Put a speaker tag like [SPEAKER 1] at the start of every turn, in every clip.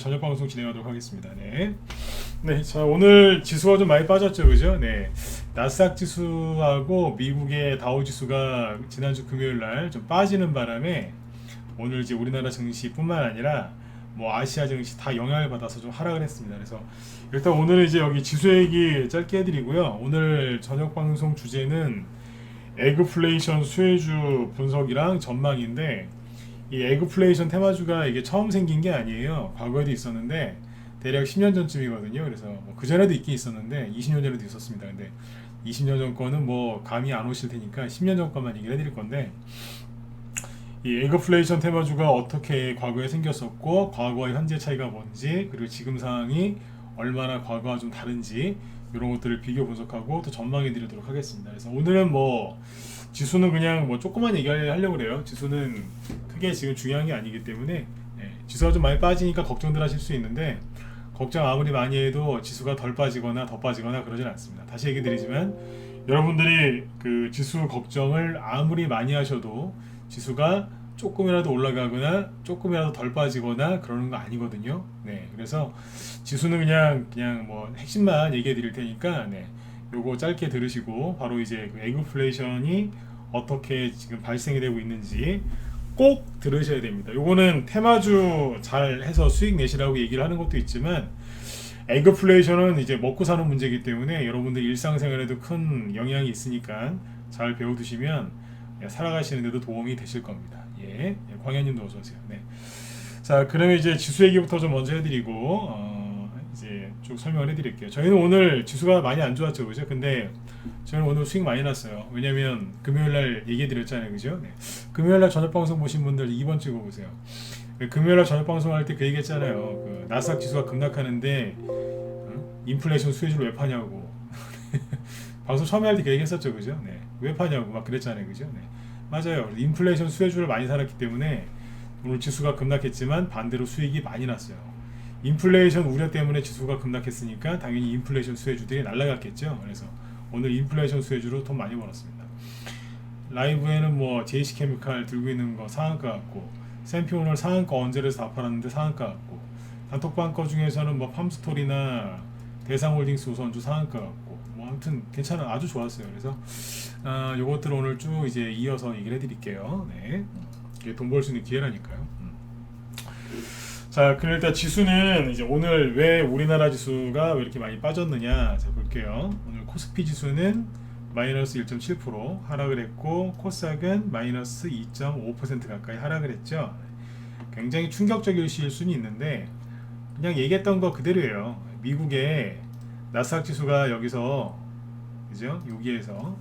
[SPEAKER 1] 저녁 방송 진행하도록 하겠습니다. 네. 네, 자 오늘 지수가 좀 많이 빠졌죠, 그죠? 네, 나스닥 지수하고 미국의 다우 지수가 지난주 금요일 날 좀 빠지는 바람에 오늘 이제 우리나라 증시뿐만 아니라 뭐 아시아 증시 다 영향을 받아서 좀 하락을 했습니다. 그래서 일단 오늘은 이제 여기 지수 얘기 짧게 해드리고요. 오늘 저녁 방송 주제는 에그플레이션 수혜주 분석이랑 전망인데, 이 에그플레이션 테마주가 이게 처음 생긴 게 아니에요. 과거에도 있었는데 대략 10년 전쯤이거든요. 그래서 뭐그 전에도 있긴 있었는데 20년 전에도 있었습니다. 근데 20년 전 거는 뭐 감이 안 오실 테니까 10년 전 것만 얘기를 해드릴 건데, 이 에그플레이션 테마주가 어떻게 과거에 생겼었고 과거와 현재 차이가 뭔지, 그리고 지금 상황이 얼마나 과거와 좀 다른지 이런 것들을 비교 분석하고 또 전망해 드리도록 하겠습니다. 그래서 오늘은 뭐 지수는 그냥 뭐 조금만 얘기하려고 그래요. 지수는 크게 지금 중요한 게 아니기 때문에, 지수가 좀 많이 빠지니까 걱정들 하실 수 있는데, 걱정 아무리 많이 해도 지수가 덜 빠지거나 더 빠지거나 그러진 않습니다. 다시 얘기 드리지만 여러분들이 그 지수 걱정을 아무리 많이 하셔도 지수가 조금이라도 올라가거나 조금이라도 덜 빠지거나 그러는 거 아니거든요. 네, 그래서 지수는 그냥 뭐 핵심만 얘기해 드릴 테니까, 요거 짧게 들으시고 바로 이제 그 에그플레이션이 어떻게 지금 발생이 되고 있는지 꼭 들으셔야 됩니다. 요거는 테마주 잘 해서 수익 내시라고 얘기를 하는 것도 있지만, 에그플레이션은 이제 먹고 사는 문제이기 때문에 여러분들 일상생활에도 큰 영향이 있으니까 잘 배워두시면 살아가시는데도 도움이 되실 겁니다. 예, 광현님도 어서 오세요. 네. 자, 그러면 이제 지수 얘기부터 좀 먼저 해드리고 이제 쭉 설명을 해드릴게요. 저희는 오늘 지수가 많이 안 좋았죠, 그죠? 근데 저희는 오늘 수익 많이 났어요. 왜냐면 금요일날 얘기해드렸잖아요, 그죠? 네. 금요일날 저녁 방송 보신 분들 2번 찍어보세요. 금요일날 저녁 방송 할 때 그 얘기했잖아요. 그 나스닥 지수가 급락하는데 인플레이션 수혜주를 왜 파냐고. 방송 처음에 할 때 그 얘기했었죠, 그죠? 네. 왜 파냐고 막 그랬잖아요, 그죠? 네. 맞아요. 인플레이션 수혜주를 많이 살았기 때문에 오늘 지수가 급락했지만 반대로 수익이 많이 났어요. 인플레이션 우려 때문에 지수가 급락했으니까 당연히 인플레이션 수혜주들이 날아갔겠죠. 그래서 오늘 인플레이션 수혜주로 돈 많이 벌었습니다. 라이브에는 뭐 JC케미칼 들고 있는 거 상한가 같고, 샘피 오늘 상한가 언제에서 다 팔았는데 상한가 같고, 단톡방 거 중에서는 뭐 팜스토리나 대상홀딩스 우선주 상한가 같고, 뭐 아무튼 괜찮아, 아주 좋았어요. 그래서 요것들 오늘 쭉 이제 이어서 얘기를 해드릴게요. 네, 이게 돈 벌 수 있는 기회라니까요. 자, 그럼 일단 지수는 이제 오늘 왜 우리나라 지수가 왜 이렇게 많이 빠졌느냐, 자 볼게요. 오늘 코스피 지수는 마이너스 1.7% 하락을 했고, 코스닥은 마이너스 2.5% 가까이 하락을 했죠. 굉장히 충격적일 수는 있는데 그냥 얘기했던 거 그대로예요. 미국의 나스닥 지수가 여기서, 그죠? 여기에서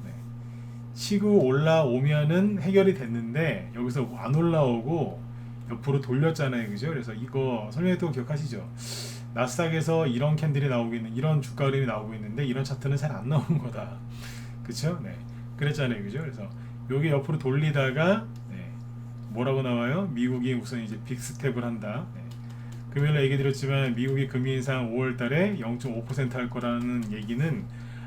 [SPEAKER 1] 치고 올라오면은 해결이 됐는데 여기서 안 올라오고 옆으로 돌렸잖아요, 그죠? 그래서 이거 설명했던 거 기억하시죠? 나스닥에서 이런 캔들이 나오고 있는, 이런 주가 흐름이 나오고 있는데 이런 차트는 잘 안 나오는 거다, 그쵸? 네, 그랬잖아요, 그죠? 그래서 여기 옆으로 돌리다가 뭐라고 나와요? 미국이 우선 이제 빅스텝을 한다. 금요일에 얘기 드렸지만 미국이 금리 인상 5월달에 0.5% 할 거라는 얘기는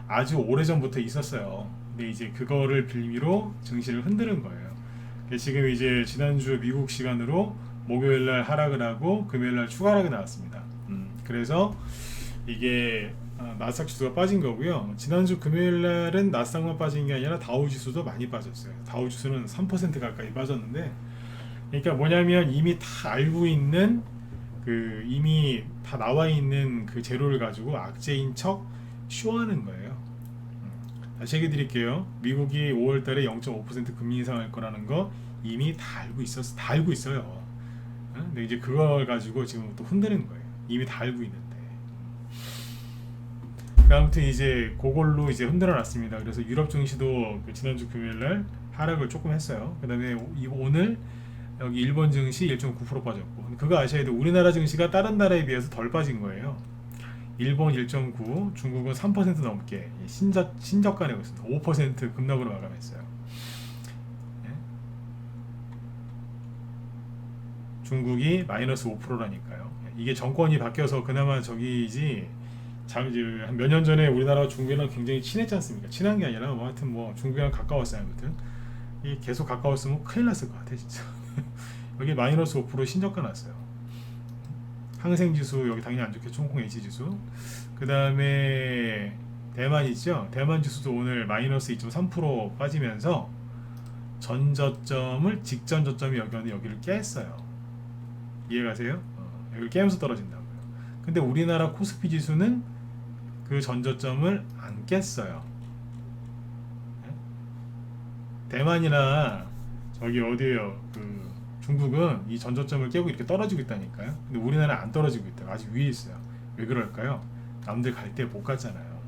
[SPEAKER 1] 아주 오래전부터 있었어요. 근데 이제 그거를 빌미로 증시를 흔드는 거예요. 지금 이제 지난주 미국 시간으로 목요일날 하락을 하고 금요일날 추가 하락이 나왔습니다. 그래서 이게 나스닥 지수가 빠진 거고요. 지난주 금요일날은 나스닥만 빠진 게 아니라 다우 지수도 많이 빠졌어요. 다우 지수는 3% 가까이 빠졌는데, 그러니까 뭐냐면 이미 다 알고 있는 이미 다 나와 있는 그 재료를 가지고 악재인 척 쇼하는 거예요. 다시 얘기 드릴게요. 미국이 5월달에 0.5% 금리 인상할 거라는 거 이미 다 알고 있어요. 근데 이제 그걸 가지고 지금 또 흔드는 거예요. 이미 다 알고 있는데. 아무튼 이제 그걸로 이제 흔들어 놨습니다. 그래서 유럽 증시도 그 지난주 금요일날 하락을 조금 했어요. 그 다음에 오늘 여기 일본 증시 1.9% 빠졌고, 그거 아셔야 돼요. 우리나라 증시가 다른 나라에 비해서 덜 빠진 거예요. 일본 1.9, 중국은 3% 넘게 신저가 내고 있습니다. 5% 급락으로 마감했어요. 중국이 마이너스 5%라니까요. 이게 정권이 바뀌어서 그나마 저기지, 한 몇 년 전에 우리나라와 중국이랑 굉장히 친했지 않습니까? 친한 게 아니라 뭐 하여튼 뭐 중국이랑 가까웠어요. 아무튼 이게 계속 가까웠으면 큰일 났을 것 같아 진짜. 여기 마이너스 5% 신저가 났어요. 항생지수 여기 당연히 안 좋겠죠. 홍콩 H지수. 그 다음에 대만 있죠. 대만 지수도 오늘 마이너스 2.3% 빠지면서 전저점을 직전 저점이 여기였는데 여기를 깼어요. 이해가세요? 여기를 깨면서 떨어진다고요. 근데 우리나라 코스피 지수는 그 전저점을 안 깼어요. 대만이나 저기 어디에요? 그 중국은 이 전저점을 깨고 이렇게 떨어지고 있다니까요. 근데 우리나라는 안 떨어지고 있다고. 아직 위에 있어요. 왜 그럴까요? 남들 갈 때 못 갔잖아요.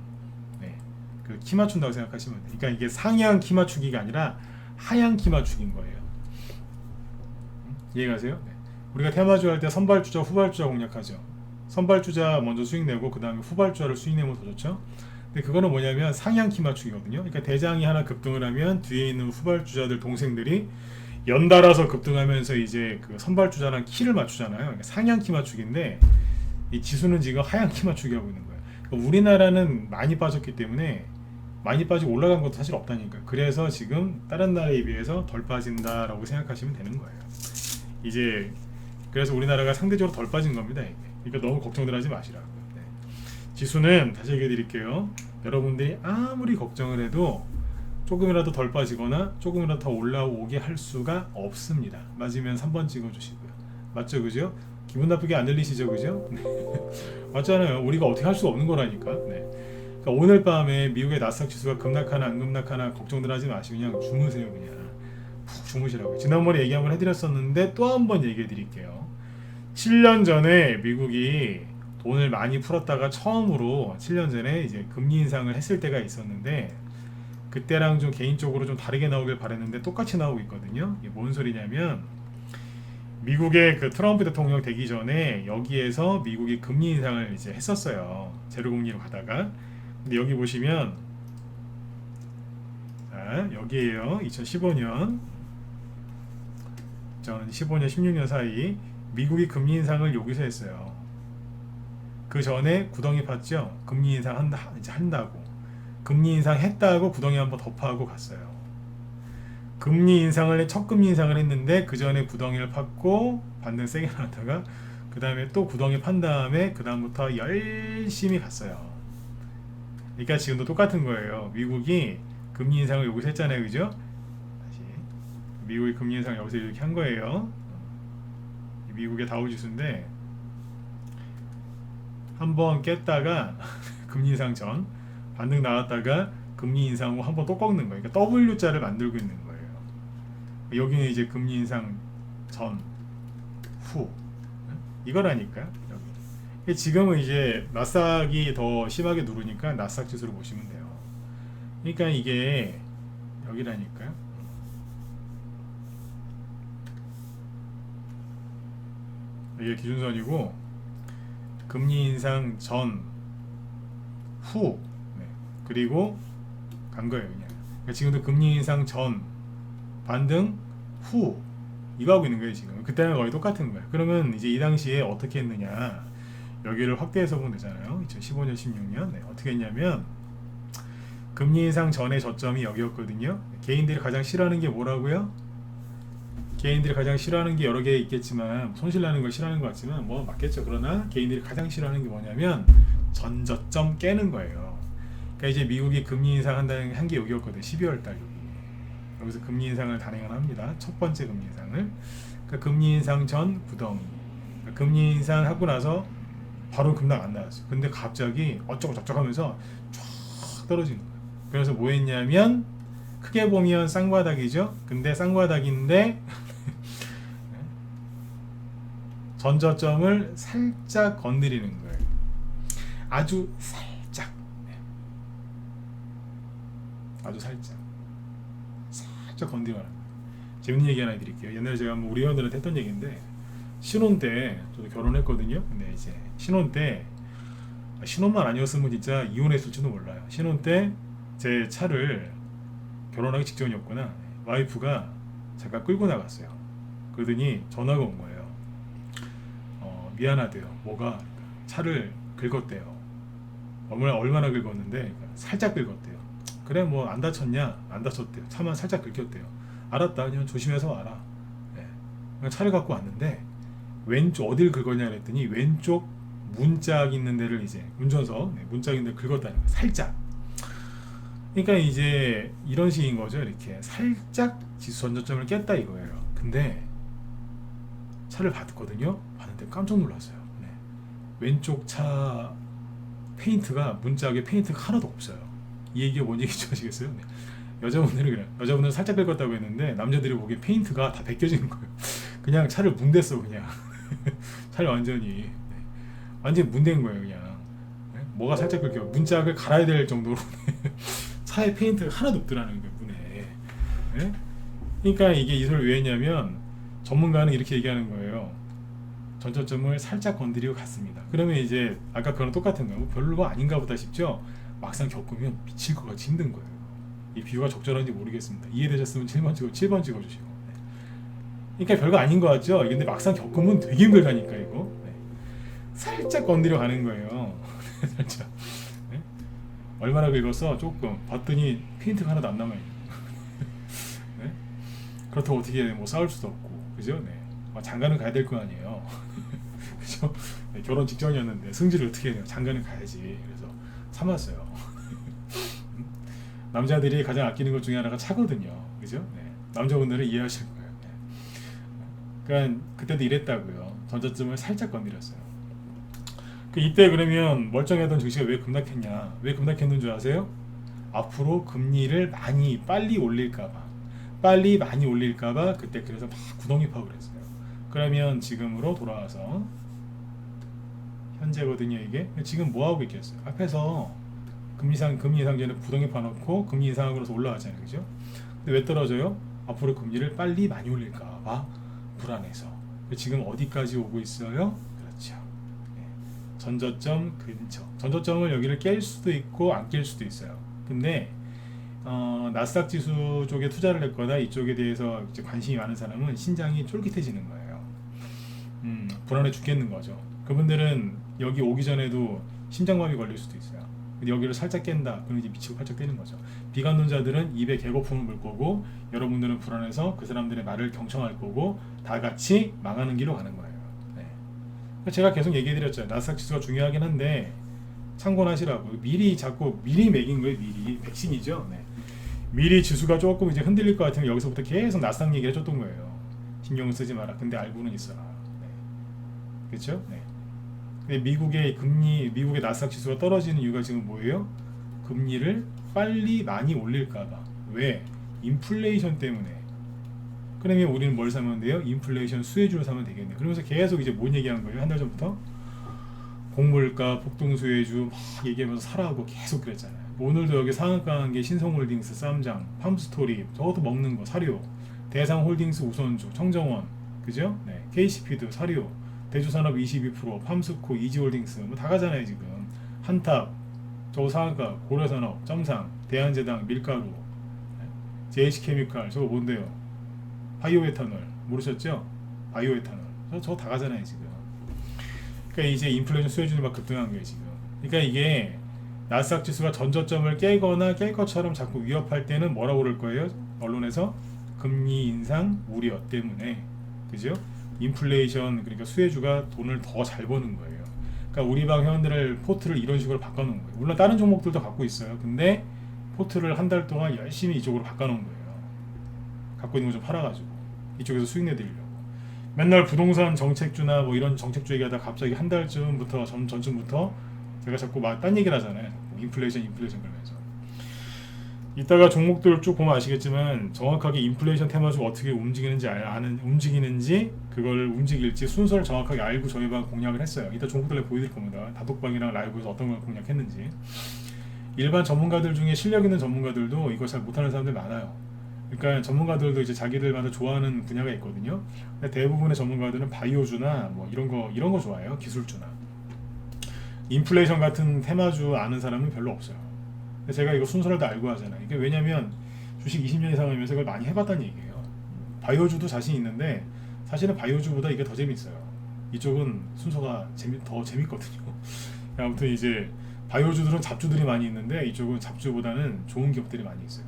[SPEAKER 1] 네, 그 키 맞춘다고 생각하시면 돼요. 그러니까 이게 상향 키 맞추기가 아니라 하향 키 맞추기인 거예요. 이해가세요? 네. 우리가 테마주 할 때 선발주자, 후발주자 공략하죠. 선발주자 먼저 수익 내고 그 다음에 후발주자를 수익 내면 더 좋죠. 근데 그거는 뭐냐면 상향 키 맞추기거든요. 그러니까 대장이 하나 급등을 하면 뒤에 있는 후발주자들 동생들이 연달아서 급등하면서 이제 그 선발주자랑 키를 맞추잖아요. 그러니까 상향 키 맞추기인데 이 지수는 지금 하향 키 맞추기 하고 있는 거예요. 그러니까 우리나라는 많이 빠졌기 때문에 많이 빠지고 올라간 것도 사실 없다니까. 그래서 지금 다른 나라에 비해서 덜 빠진다라고 생각하시면 되는 거예요. 이제 그래서 우리나라가 상대적으로 덜 빠진 겁니다. 이게. 그러니까 너무 걱정들 하지 마시라고요. 네. 지수는 다시 얘기해 드릴게요. 여러분들이 아무리 걱정을 해도 조금이라도 덜 빠지거나 조금이라도 더 올라오게 할 수가 없습니다. 맞으면 3번 찍어주시고요. 맞죠, 그죠? 기분 나쁘게 안 들리시죠, 그죠? 네. 맞잖아요. 우리가 어떻게 할 수 없는 거라니까. 네. 그러니까 오늘 밤에 미국의 나스닥 지수가 급락하나 안 급락하나 걱정들 하지 마시고 그냥 주무세요. 그냥 푹 주무시라고요. 지난번에 얘기 한번 해드렸었는데 또 한번 얘기해 드릴게요. 7년 전에 미국이 돈을 많이 풀었다가 처음으로 7년 전에 이제 금리 인상을 했을 때가 있었는데 그때랑 좀 개인적으로 좀 다르게 나오길 바랬는데 똑같이 나오고 있거든요. 이게 뭔 소리냐면 미국의 그 트럼프 대통령 되기 전에 여기에서 미국이 금리 인상을 이제 했었어요. 제로금리로 가다가. 근데 여기 보시면 자, 여기에요. 2015년 16년 사이 미국이 금리 인상을 여기서 했어요. 그 전에 구덩이 팠죠. 금리 인상 이제 한다고. 금리 인상 했다고 구덩이 한번 더 파고 갔어요. 첫 금리 인상을 했는데 그 전에 구덩이를 팠고 반등 세게 나왔다가 그 다음에 또 구덩이 판 다음에 그 다음부터 열심히 갔어요. 그러니까 지금도 똑같은 거예요. 미국이 금리 인상을 여기서 했잖아요, 그죠? 다시 미국이 금리 인상을 여기서 이렇게 한 거예요. 미국의 다우지수인데 한번 깼다가 금리 인상 전 반등 나왔다가 금리 인상 후 한번 또 꺾는 거예요. 그러니까 W자를 만들고 있는 거예요. 여기는 이제 금리 인상 전, 후 이거라니까요. 여기. 지금은 이제 나스닥이 더 심하게 누르니까 나스닥 지수를 보시면 돼요. 그러니까 이게 여기라니까요. 이게 기준선이고 금리 인상 전, 후 네. 그리고 간 거예요. 그냥. 그러니까 지금도 금리 인상 전, 반등, 후 이거 하고 있는 거예요. 지금 그때랑 거의 똑같은 거예요. 그러면 이제 이 당시에 어떻게 했느냐, 여기를 확대해서 보면 되잖아요. 2015년 16년 네. 어떻게 했냐면 금리 인상 전의 저점이 여기였거든요. 개인들이 가장 싫어하는 게 뭐라고요? 개인들이 가장 싫어하는 게 여러 개 있겠지만 손실나는 걸 싫어하는 것 같지만 뭐 맞겠죠. 그러나 개인들이 가장 싫어하는 게 뭐냐면 전저점 깨는 거예요. 그러니까 이제 미국이 금리 인상 한다는 한 게 여기였거든. 12월 달 여기서 금리 인상을 단행을 합니다. 첫 번째 금리 인상을. 그러니까 금리 인상 전 구덩이. 그러니까 금리 인상 하고 나서 바로 급락 안 나왔어요. 근데 갑자기 어쩌고 저쩌고 하면서 쫙 떨어지는 거예요. 그래서 뭐 했냐면 크게 보면 쌍바닥이죠. 근데 쌍바닥인데 전저점을 살짝 건드리는 거예요. 아주 살짝. 아주 살짝 건드려요. 재밌는 얘기 하나 해드릴게요. 옛날에 제가 우리 회원들한테 했던 얘기인데 신혼 때 저도 결혼했거든요. 근데 이제 신혼 때 신혼만 아니었으면 진짜 이혼했을지도 몰라요. 신혼 때 제 차를 결혼하기 직전이었구나. 와이프가 잠깐 끌고 나갔어요. 그러더니 전화가 온 거예요. 미안하대요. 뭐가? 차를 긁었대요. 얼마나 긁었는데 살짝 긁었대요. 그래 뭐 안 다쳤냐? 안 다쳤대요. 차만 살짝 긁혔대요. 알았다. 그냥 조심해서 와라. 네. 차를 갖고 왔는데 왼쪽 어딜 긁었냐 그랬더니 왼쪽 문짝 있는 데를 이제 운전석 문짝 있는 데를 긁었다는 거예요. 살짝. 그러니까 이제 이런 식인 거죠. 이렇게 살짝 지수 전저점을 깼다 이거예요. 근데 차를 봤거든요. 봤는데 깜짝 놀랐어요. 네. 왼쪽 차 페인트가 문짝에 페인트가 하나도 없어요. 이 얘기가 뭔 얘기인지 아시겠어요? 네. 여자분들은 그래요. 여자분들은 살짝 긁었다고 했는데 남자들이 보기엔 페인트가 다 벗겨지는 거예요. 그냥 차를 문댔어 그냥. 차를 완전히 네. 완전히 문댄 거예요 그냥. 네? 뭐가 살짝 긁혀 문짝을 갈아야 될 정도로 차에 페인트가 하나도 없더라는 거예요 문에. 네? 그러니까 이게 이 소리를 왜 했냐면 전문가는 이렇게 얘기하는 거예요. 전초점을 살짝 건드리고 갔습니다. 그러면 이제 아까 그거랑 똑같은 거예요. 별로 아닌가 보다 싶죠. 막상 겪으면 미칠 것 같이 힘든 거예요. 이 비유가 적절한지 모르겠습니다. 이해되셨으면 7번 찍어주시고. 네. 그러니까 별거 아닌 것 같죠. 근데 막상 겪으면 되게 힘들다니까 이거. 네. 살짝 건드려 가는 거예요. 살짝. 네? 얼마나 긁어서 조금 봤더니 페인트가 하나도 안 남아요. 네? 그렇다고 어떻게 뭐 싸울 수도 없고, 그죠? 네. 장가는 가야 될 거 아니에요. 그죠? 네, 결혼 직전이었는데 승질을 어떻게 해요? 장가는 가야지. 그래서 참았어요. 남자들이 가장 아끼는 것 중에 하나가 차거든요. 그죠? 네. 남자분들은 이해하실 거예요. 네. 그러니까 그때도 이랬다고요. 전저점을 살짝 건드렸어요. 이때 그러면 멀쩡하던 증시가 왜 급락했냐? 왜 급락했는 줄 아세요? 앞으로 금리를 빨리 올릴까봐. 빨리 많이 올릴까봐 그때 그래서 막 구덩이 파고 그랬어요. 그러면 지금으로 돌아와서 현재거든요 이게. 지금 뭐 하고 있겠어요? 앞에서 금리 인상 전에 구덩이 파놓고 금리 인상으로서 올라가잖아요, 그죠? 근데 왜 떨어져요? 앞으로 금리를 빨리 많이 올릴까봐 불안해서. 지금 어디까지 오고 있어요? 그렇죠. 네. 전저점 근처. 전저점을 여기를 깰 수도 있고 안 깰 수도 있어요. 근데 나스닥 지수 쪽에 투자를 했거나 이쪽에 대해서 이제 관심이 많은 사람은 심장이 쫄깃해지는 거예요. 불안해 죽겠는 거죠. 그분들은 여기 오기 전에도 심장마비 걸릴 수도 있어요. 근데 여기를 살짝 깬다, 그럼 이제 미치고 팔짝 뛰는 거죠. 비관론자들은 입에 개거품을 물 거고, 여러분들은 불안해서 그 사람들의 말을 경청할 거고, 다 같이 망하는 길로 가는 거예요. 네. 제가 계속 얘기해드렸죠. 나스닥 지수가 중요하긴 한데 참고는 하시라고. 미리 매긴 거예요. 미리 백신이죠. 네. 미리 지수가 조금 이제 흔들릴 것 같으면 여기서부터 계속 나스닥 얘기를 해줬던 거예요. 신경 쓰지 마라. 근데 알고는 있어라. 네. 그렇죠? 네. 근데 미국의 나스닥 지수가 떨어지는 이유가 지금 뭐예요? 금리를 빨리 많이 올릴까봐. 왜? 인플레이션 때문에. 그러면 우리는 뭘 사면 돼요? 인플레이션 수혜주를 사면 되겠네. 그러면서 계속 이제 뭔 얘기한 거예요? 한 달 전부터 곡물가, 폭등수혜주 막 얘기하면서 사라고 계속 그랬잖아요. 오늘도 여기 상한가 한 게 신성홀딩스, 쌈장, 팜스토리, 저것도 먹는 거 사료, 대상홀딩스 우선주, 청정원, 그죠? 네, KCP도 사료, 대주산업 22%, 팜스코, 이지홀딩스 뭐 다 가잖아요 지금. 한탑, 저거 상한가, 고려산업, 점상, 대한제당, 밀가루, 네? JH케미칼 저거 뭔데요? 바이오에탄올 모르셨죠? 바이오에탄올 저거 다 가잖아요 지금. 그러니까 이제 인플레이션 수혜주는 막 급등한 거예요 지금. 그러니까 이게 나스닥 지수가 전저점을 깨거나 깰 것처럼 자꾸 위협할 때는 뭐라고 그럴 거예요? 언론에서 금리 인상 우려 때문에, 그죠? 인플레이션, 그러니까 수혜주가 돈을 더 잘 버는 거예요. 그러니까 우리 방 회원들을 포트를 이런 식으로 바꿔놓은 거예요. 물론 다른 종목들도 갖고 있어요. 근데 포트를 한 달 동안 열심히 이쪽으로 바꿔놓은 거예요. 갖고 있는 거 좀 팔아가지고 이쪽에서 수익 내드리려고. 맨날 부동산 정책주나 뭐 이런 정책주 얘기하다 갑자기 한 달쯤부터 전쯤부터 제가 자꾸 막 딴 얘기를 하잖아요. 인플레이션 그러면서. 이따가 종목들 쭉 보면 아시겠지만 정확하게 인플레이션 테마주가 어떻게 움직이는지 그걸 움직일지 순서를 정확하게 알고 저희 방 공략을 했어요. 이따 종목들 보여드릴 겁니다. 다독방이랑 라이브에서 어떤 걸 공략했는지. 일반 전문가들 중에 실력 있는 전문가들도 이거 잘 못하는 사람들 많아요. 그러니까 전문가들도 이제 자기들마다 좋아하는 분야가 있거든요. 근데 대부분의 전문가들은 바이오주나 뭐 이런 거 좋아해요. 기술주나. 인플레이션 같은 테마주 아는 사람은 별로 없어요. 근데 제가 이거 순서를 다 알고 하잖아요. 이게 왜냐면 주식 20년 이상 하면서 이걸 많이 해봤다는 얘기예요. 바이오주도 자신 있는데 사실은 바이오주보다 이게 더 재밌어요. 이쪽은 순서가 더 재밌거든요. 아무튼 이제 바이오주들은 잡주들이 많이 있는데 이쪽은 잡주보다는 좋은 기업들이 많이 있어요.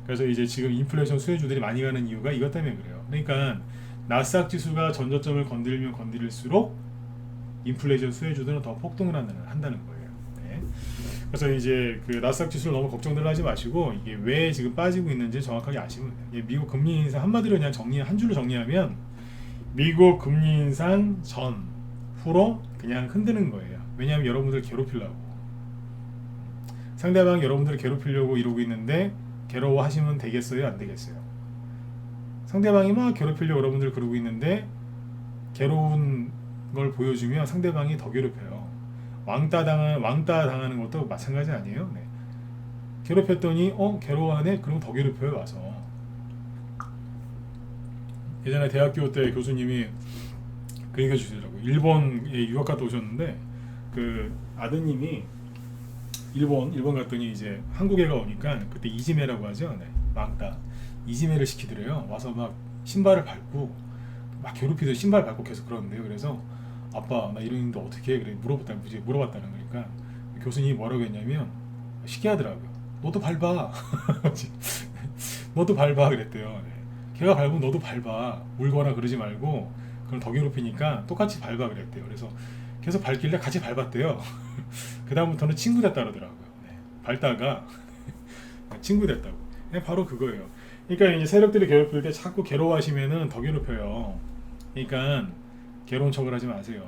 [SPEAKER 1] 그래서 이제 지금 인플레이션 수혜주들이 많이 가는 이유가 이것 때문에 그래요. 그러니까 나스닥 지수가 전저점을 건드리면 건드릴수록 인플레이션 수혜주들은 더 폭등을 한다는 거예요. 네. 그래서 이제 그 나스닥 지수를 너무 걱정들 하지 마시고 이게 왜 지금 빠지고 있는지 정확하게 아시면 돼요. 미국 금리 인상 한마디로 그냥 한 줄로 정리하면 미국 금리 인상 전 후로 그냥 흔드는 거예요. 왜냐하면 여러분들 괴롭히려고 상대방 여러분들을 괴롭히려고 이러고 있는데 괴로워하시면 되겠어요? 안 되겠어요? 상대방이 막 괴롭히려고 여러분들 그러고 있는데 괴로운 걸 보여주면 상대방이 더 괴롭혀요. 왕따 당하는 것도 마찬가지 아니에요? 네. 괴롭혔더니 괴로워하네? 그럼 더 괴롭혀요 와서. 예전에 대학교 때 교수님이 그 얘기 해주시더라고요. 일본에 유학 갔다 오셨는데 그 아드님이 일본 갔더니 이제 한국에가 오니까 그때 이지메라고 하죠. 네. 왕따 이지메를 시키더래요. 와서 막 신발을 밟고 막 괴롭히듯 신발 밟고 계속 그러는데요. 그래서 아빠 나 이러는데 어떻게 해? 그래 물어봤다는 거니까 교수님이 뭐라고 했냐면 쉽게 하더라고요. 너도 밟아. 너도 밟아 그랬대요. 네. 걔가 밟으면 너도 밟아. 울거나 그러지 말고 그럼 더 괴롭히니까 똑같이 밟아 그랬대요. 그래서 계속 밟길래 같이 밟았대요. 그 다음부터는 친구 됐다 그러더라고요. 네. 밟다가 친구 됐다고. 네, 바로 그거예요. 그러니까 이제 세력들이 괴롭힐 때 자꾸 괴로워하시면은 더 괴롭혀요. 그러니까 괴로운 척을 하지 마세요.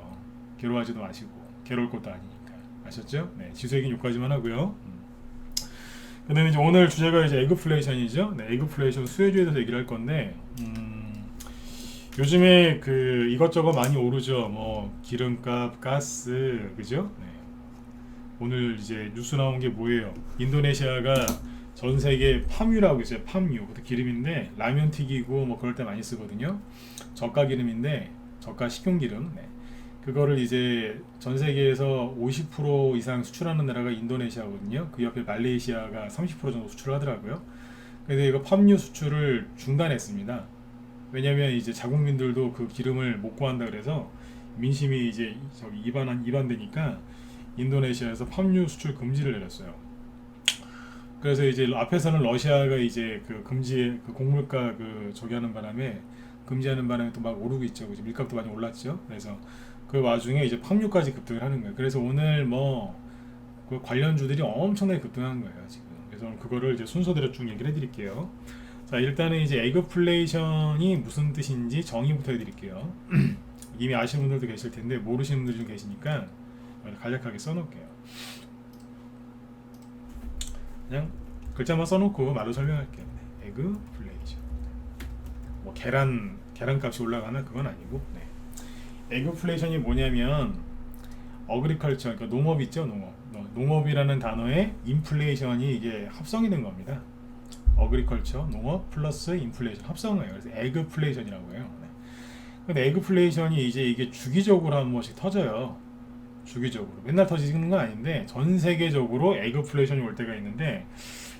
[SPEAKER 1] 괴로워하지도 마시고 괴로울 것도 아니니까. 아셨죠? 네, 지수 얘기는 여기까지만 하고요. 그다음에 이제 오늘 주제가 이제 에그플레이션이죠. 네, 에그플레이션 수혜주에 대해서 얘기를 할 건데 요즘에 그 이것저것 많이 오르죠. 뭐 기름값, 가스, 그죠? 네. 오늘 이제 뉴스 나온 게 뭐예요? 인도네시아가 전 세계 팜유라고 있어요. 팜유. 그것도 기름인데 라면 튀기고 뭐 그럴 때 많이 쓰거든요. 저가 기름인데 저가 식용기름. 네. 그거를 이제 전 세계에서 50% 이상 수출하는 나라가 인도네시아거든요. 그 옆에 말레이시아가 30% 정도 수출을 하더라고요. 그래서 이거 팜유 수출을 중단했습니다. 왜냐면 이제 자국민들도 그 기름을 못 구한다 그래서 민심이 이제 저기 이반되니까 인도네시아에서 팜유 수출 금지를 내렸어요. 그래서 이제 앞에서는 러시아가 이제 그 금지 그 곡물가 그 저기 하는 바람에 금지하는 바람에 또 막 오르고 있죠. 이제 밀값도 많이 올랐죠. 그래서 그 와중에 이제 팜유까지 급등을 하는 거예요. 그래서 오늘 뭐 그 관련주들이 엄청나게 급등한 거예요 지금. 그래서 그거를 이제 순서대로 쭉 얘기를 해드릴게요. 자, 일단은 이제 에그플레이션이 무슨 뜻인지 정의부터 해드릴게요. 이미 아시는 분들도 계실 텐데 모르시는 분들이 좀 계시니까 간략하게 써놓을게요. 그냥 글자만 써놓고 말로 설명할게요. 네, 에그플레이션. 뭐 계란값이 올라가나 그건 아니고. 네. 에그플레이션이 뭐냐면 어그리컬처, 그러니까 농업 있죠, 농업이라는 단어에 인플레이션이 이게 합성이 된 겁니다. 어그리컬처, 농업 플러스 인플레이션 합성이에요. 그래서 에그플레이션이라고 해요. 네. 근데 에그플레이션이 이제 이게 주기적으로 한 번씩 터져요. 주기적으로 맨날 터지는 건 아닌데 전 세계적으로 에그플레이션이 올 때가 있는데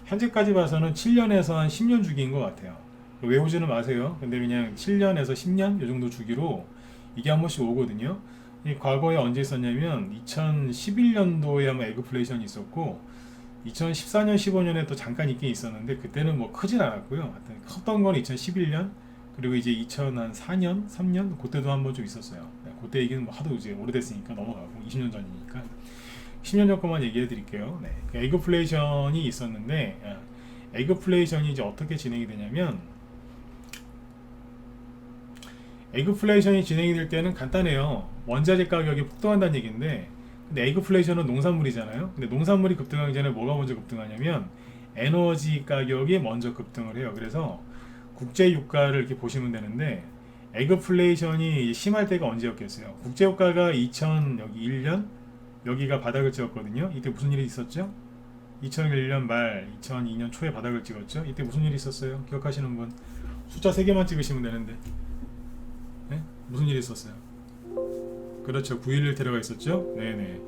[SPEAKER 1] 현재까지 봐서는 7년에서 한 10년 주기인 것 같아요. 외우지는 마세요. 근데 그냥 7년에서 10년 이 정도 주기로 이게 한 번씩 오거든요. 이 과거에 언제 있었냐면 2011년도에 아마 에그플레이션이 있었고 2014년 15년에 또 잠깐 있긴 있었는데 그때는 뭐 크진 않았고요. 하여튼 컸던 건 2011년 그리고 이제 2004년 3년 그때도 한 번 좀 있었어요. 그때 얘기는 뭐 하도 이제 오래됐으니까 넘어가고 20년 전이니까 10년 전 것만 얘기해 드릴게요. 네. 에그플레이션이 있었는데 에그플레이션이 이제 어떻게 진행이 되냐면 에그플레이션이 진행이 될 때는 간단해요. 원자재 가격이 폭등한다는 얘기인데 근데 에그플레이션은 농산물이잖아요. 근데 농산물이 급등하기 전에 뭐가 먼저 급등하냐면 에너지 가격이 먼저 급등을 해요. 그래서 국제 유가를 이렇게 보시면 되는데 에그플레이션이 심할 때가 언제였겠어요? 국제 유가가 2001년 여기가 바닥을 찍었거든요. 이때 무슨 일이 있었죠? 2001년 말 2002년 초에 바닥을 찍었죠. 이때 무슨 일이 있었어요? 기억하시는 분? 숫자 3개만 찍으시면 되는데 네? 무슨 일이 있었어요? 그렇죠. 9.11 테러가 있었죠. 네네.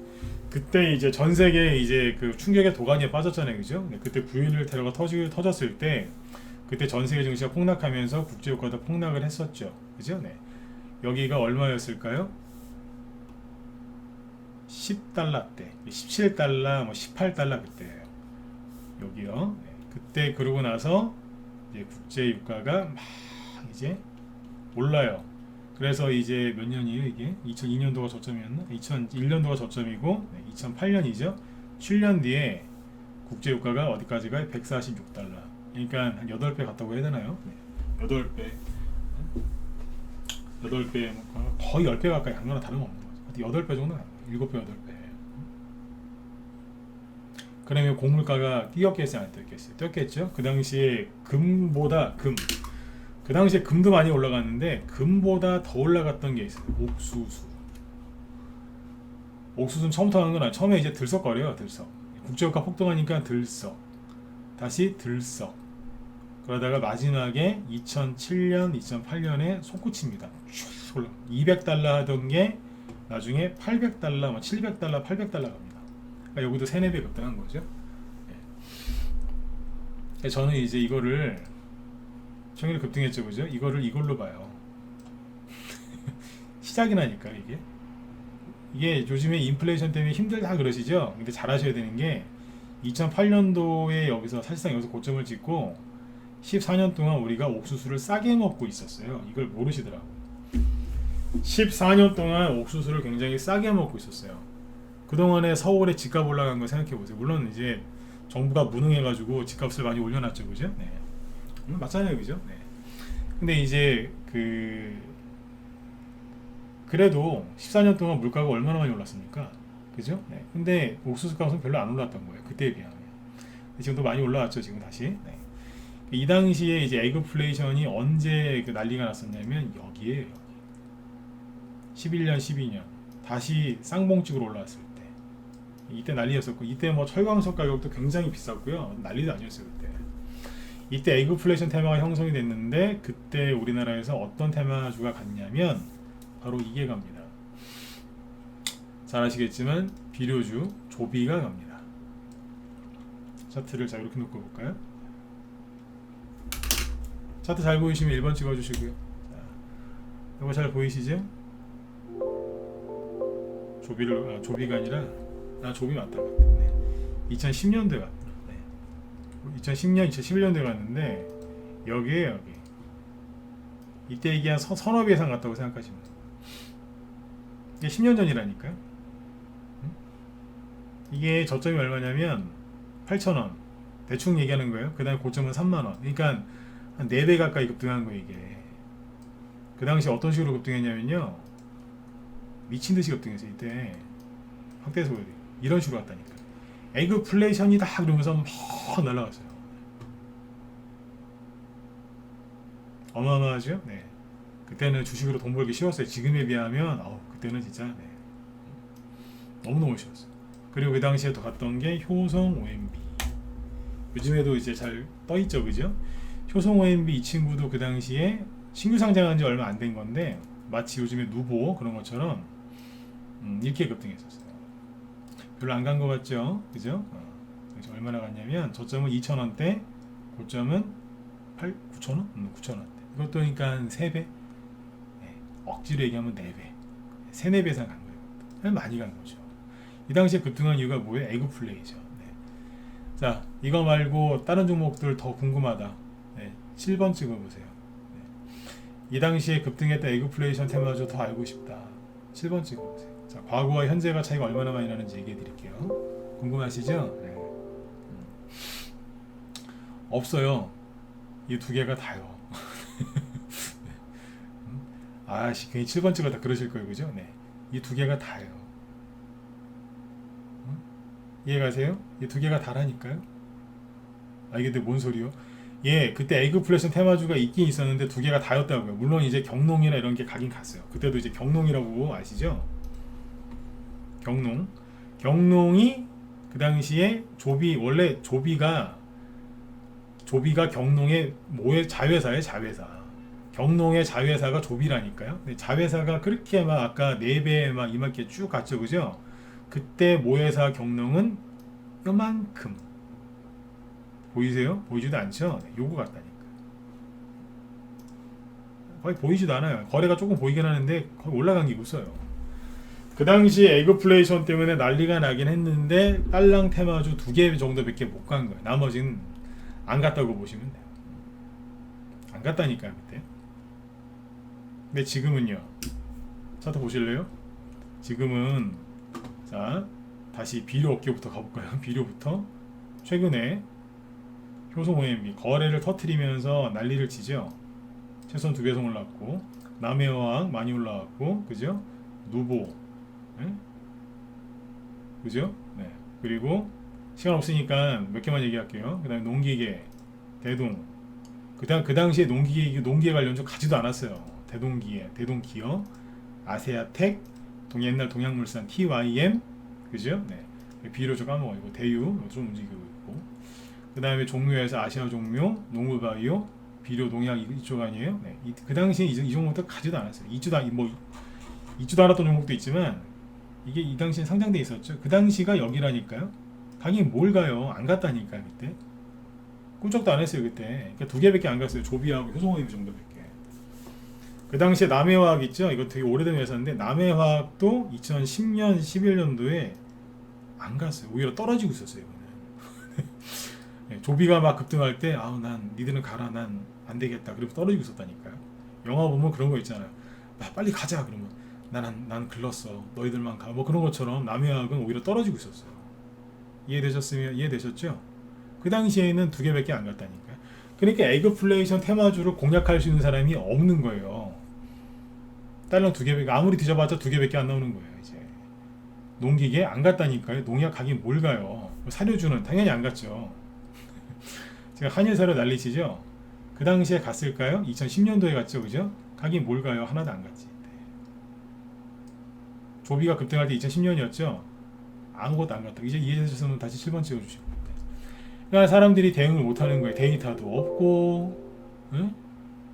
[SPEAKER 1] 그때 이제 전 세계 이제 그 충격의 도가니에 빠졌잖아요, 그죠? 네, 그때 9.11 테러가 터졌을 때 그때 전 세계 증시가 폭락하면서 국제 유가도 폭락을 했었죠, 그죠? 네. 여기가 얼마였을까요? 10달러 때, 17달러, 뭐 18달러 그때예요. 여기요. 네. 그때 그러고 나서 이제 국제 유가가 막 이제 올라요. 그래서 이제 몇 년이에요 이게? 2002년도가 저점이었나? 2001년도가 저점이고 2008년이죠. 7년 뒤에 국제유가가 어디까지 가요? 146달러. 그러니까 한 8배 갔다고 해야 되나요? 네. 8배. 8배, 거의 10배 가까이 간 거나 다름없는 거죠. 8배 정도 간 거예요. 7배, 8배. 그러면 곡물가가 뛰었겠어요? 안 뛰었겠어요? 뛰었겠죠? 그 당시에 금보다 그 당시에 금도 많이 올라갔는데 금보다 더 올라갔던 게 있어요. 옥수수. 옥수수는 처음부터 하는 건 아니에요. 처음에 이제 들썩거려요. 들썩. 국제유가 폭등하니까 들썩. 다시 들썩. 그러다가 마지막에 2007년, 2008년에 솟구칩니다. 쭉 올라. 200달러 하던 게 나중에 800달러, 700달러, 800달러 갑니다. 그러니까 여기도 3, 4배 급등한 거죠. 네. 저는 이제 이거를 청일 급등했죠, 그죠? 이거를 이걸로 봐요. 시작이라니까 이게 요즘에 인플레이션 때문에 힘들다 그러시죠? 근데 잘 하셔야 되는 게 2008년도에 여기서 사실상 여기서 고점을 찍고 14년 동안 우리가 옥수수를 싸게 먹고 있었어요. 이걸 모르시더라고. 14년 동안 옥수수를 굉장히 싸게 먹고 있었어요. 그동안에 서울에 집값 올라간 거 생각해 보세요. 물론 이제 정부가 무능해가지고 집값을 많이 올려놨죠, 그죠? 네. 맞잖아요, 그죠? 네. 근데 이제 그래도 14년 동안 물가가 얼마나 많이 올랐습니까? 그죠? 네. 근데 옥수수 값은 별로 안 올랐던 거예요. 그때에 비하면. 지금도 많이 올라왔죠, 지금 다시. 네. 이 당시에 이제 에그플레이션이 언제 난리가 났었냐면 여기에요. 11년, 12년 다시 쌍봉찍으로 올라왔을 때 이때 난리였었고 이때 뭐 철광석 가격도 굉장히 비쌌고요. 난리도 아니었어요 그때. 이때 에그플레이션 테마가 형성이 됐는데 그때 우리나라에서 어떤 테마주가 갔냐면 바로 이게 갑니다. 잘 아시겠지만 비료주 조비가 갑니다. 차트를 자 이렇게 놓고 볼까요? 차트 잘 보이시면 1번 찍어주시고요. 자, 이거 잘 보이시죠? 조비가 아니라 조비 맞다. 네. 2010년도에 갔다. 네. 2010년, 2011년도에 갔는데 여기에요, 여기. 이때 이게 한 서너 배 이상 갔다고 생각하시면 돼요. 이게 10년 전이라니까요. 이게 저점이 얼마냐면 8,000원. 대충 얘기하는 거예요. 그 다음에 고점은 3만원. 그러니까 한 4배 가까이 급등한 거예요, 이게. 그 당시 어떤 식으로 급등했냐면요. 미친듯이 급등했어요, 이때. 확대해서 보여드려요. 이런 식으로 갔다니까. 에그플레이션이다 그러면서 막 날아갔어요. 어마어마하죠? 네. 그때는 주식으로 돈 벌기 쉬웠어요. 지금에 비하면 그때는 진짜 너무너무 쉬웠어요. 그리고 그 당시에 더 갔던 게 효성 OMB. 요즘에도 이제 잘 떠있죠, 그죠? 효성 OMB 이 친구도 그 당시에 신규 상장한 지 얼마 안 된 건데 마치 요즘에 누보 그런 것처럼 이렇게 급등했었어요. 별로 안 간 것 같죠, 그죠? 얼마나 갔냐면 저점은 2,000원대, 고점은 9,000원? 9,000원대. 이것도 그러니까 한 3배? 네. 억지로 얘기하면 4배. 3, 4배 이상 간 거예요. 많이 간 거죠. 이 당시에 급등한 이유가 뭐예요? 에그플레이죠. 네. 자, 이거 말고 다른 종목들 더 궁금하다. 네. 7번 찍어보세요. 네. 이 당시에 급등했던 에그플레이션 테마주 더 알고 싶다. 7번 찍어보세요. 자, 과거와 현재가 차이가 얼마나 많이 나는지 얘기해 드릴게요. 궁금하시죠? 네. 없어요. 이 두 개가 다요. 아씨, 괜히 7번 찍었다 그러실 거예요, 그죠? 네. 이 두 개가 다요. 이해가세요? 이 두 개가 다라니까요? 이게 근데 뭔 소리요? 예, 그때 에그플레이션 테마주가 있긴 있었는데 두 개가 다였다고요. 물론 이제 경농이나 이런 게 가긴 갔어요. 그때도 이제 경농이라고 아시죠? 경농이 그 당시에 원래 조비가 경농의 자회사예요, 자회사. 경농의 자회사가 조비라니까요. 근데 자회사가 그렇게 막 아까 4배 막 이만큼 쭉 갔죠, 그죠? 그때 모회사 경농은 요만큼 보이세요? 보이지도 않죠? 네, 요거 같다니까. 거의 보이지도 않아요. 거래가 조금 보이긴 하는데 거의 올라간 게 없어요. 그 당시에 에그플레이션 때문에 난리가 나긴 했는데 딸랑 테마주 2개 정도밖에 못 간 거예요. 나머지는 안 갔다고 보시면 돼요. 안 갔다니까요, 그때. 근데 지금은요. 차트 보실래요? 지금은 자 다시 비료 업계부터 가볼까요? 비료부터 최근에 효성 OMB 거래를 터트리면서 난리를 치죠. 최소한 2배속 올랐고 남해화학 많이 올라왔고 그죠? 누보 네? 그죠? 네. 그리고 시간 없으니까 몇 개만 얘기할게요. 그 다음에 농기계 대동 그 당시에 농기계 관련 좀 가지도 않았어요. 대동기계 대동기어 아세아텍 옛날 동양물산 TYM 그죠? 네. 비료 좀 까먹어요. 대유 좀 움직이고 있고 그 다음에 종묘에서 아시아 종묘 농무바이오 비료 농약 이쪽 아니에요? 네. 그 당시에 이 종목도 가지도 않았어요. 이주도 않았던 종목도 있지만 이게 이 당시에 상장돼 있었죠. 그 당시가 여기라니까요. 가긴 뭘 가요? 안 갔다니까 그때. 꿈쩍도 안 했어요 그때. 그러니까 2개밖에 안 갔어요. 조비하고 효성화학 정도밖에. 그 당시에 남해화학 있죠. 이거 되게 오래된 회사인데 남해화학도 2010년 11년도에 안 갔어요. 오히려 떨어지고 있었어요. 이거는. 네, 조비가 막 급등할 때 아우 난 니들은 가라 난 안 되겠다. 그리고 떨어지고 있었다니까요. 영화 보면 그런 거 있잖아요. 빨리 가자 그러면 난 글렀어. 너희들만 가. 뭐 그런 것처럼 남해화학은 오히려 떨어지고 있었어요. 이해되셨죠? 그 당시에는 2개밖에 안 갔다니까요. 그러니까 에그플레이션 테마주를 공략할 수 있는 사람이 없는 거예요. 딸랑 2개밖에 아무리 뒤져봤자 2개밖에 안 나오는 거예요. 이제 농기계 안 갔다니까요. 농약 가긴 뭘 가요. 사료주는 당연히 안 갔죠. 제가 한일 사료 난리치죠. 그 당시에 갔을까요? 2010년도에 갔죠, 그죠? 가긴 뭘 가요. 하나도 안 갔지. 네. 조비가 급등할 때 2010년이었죠. 아무것도 안 갔다. 이제 이해되셔서는 다시 7번 찍어주시고. 그러니까 사람들이 대응을 못하는 거예요. 데이터도 없고, 응?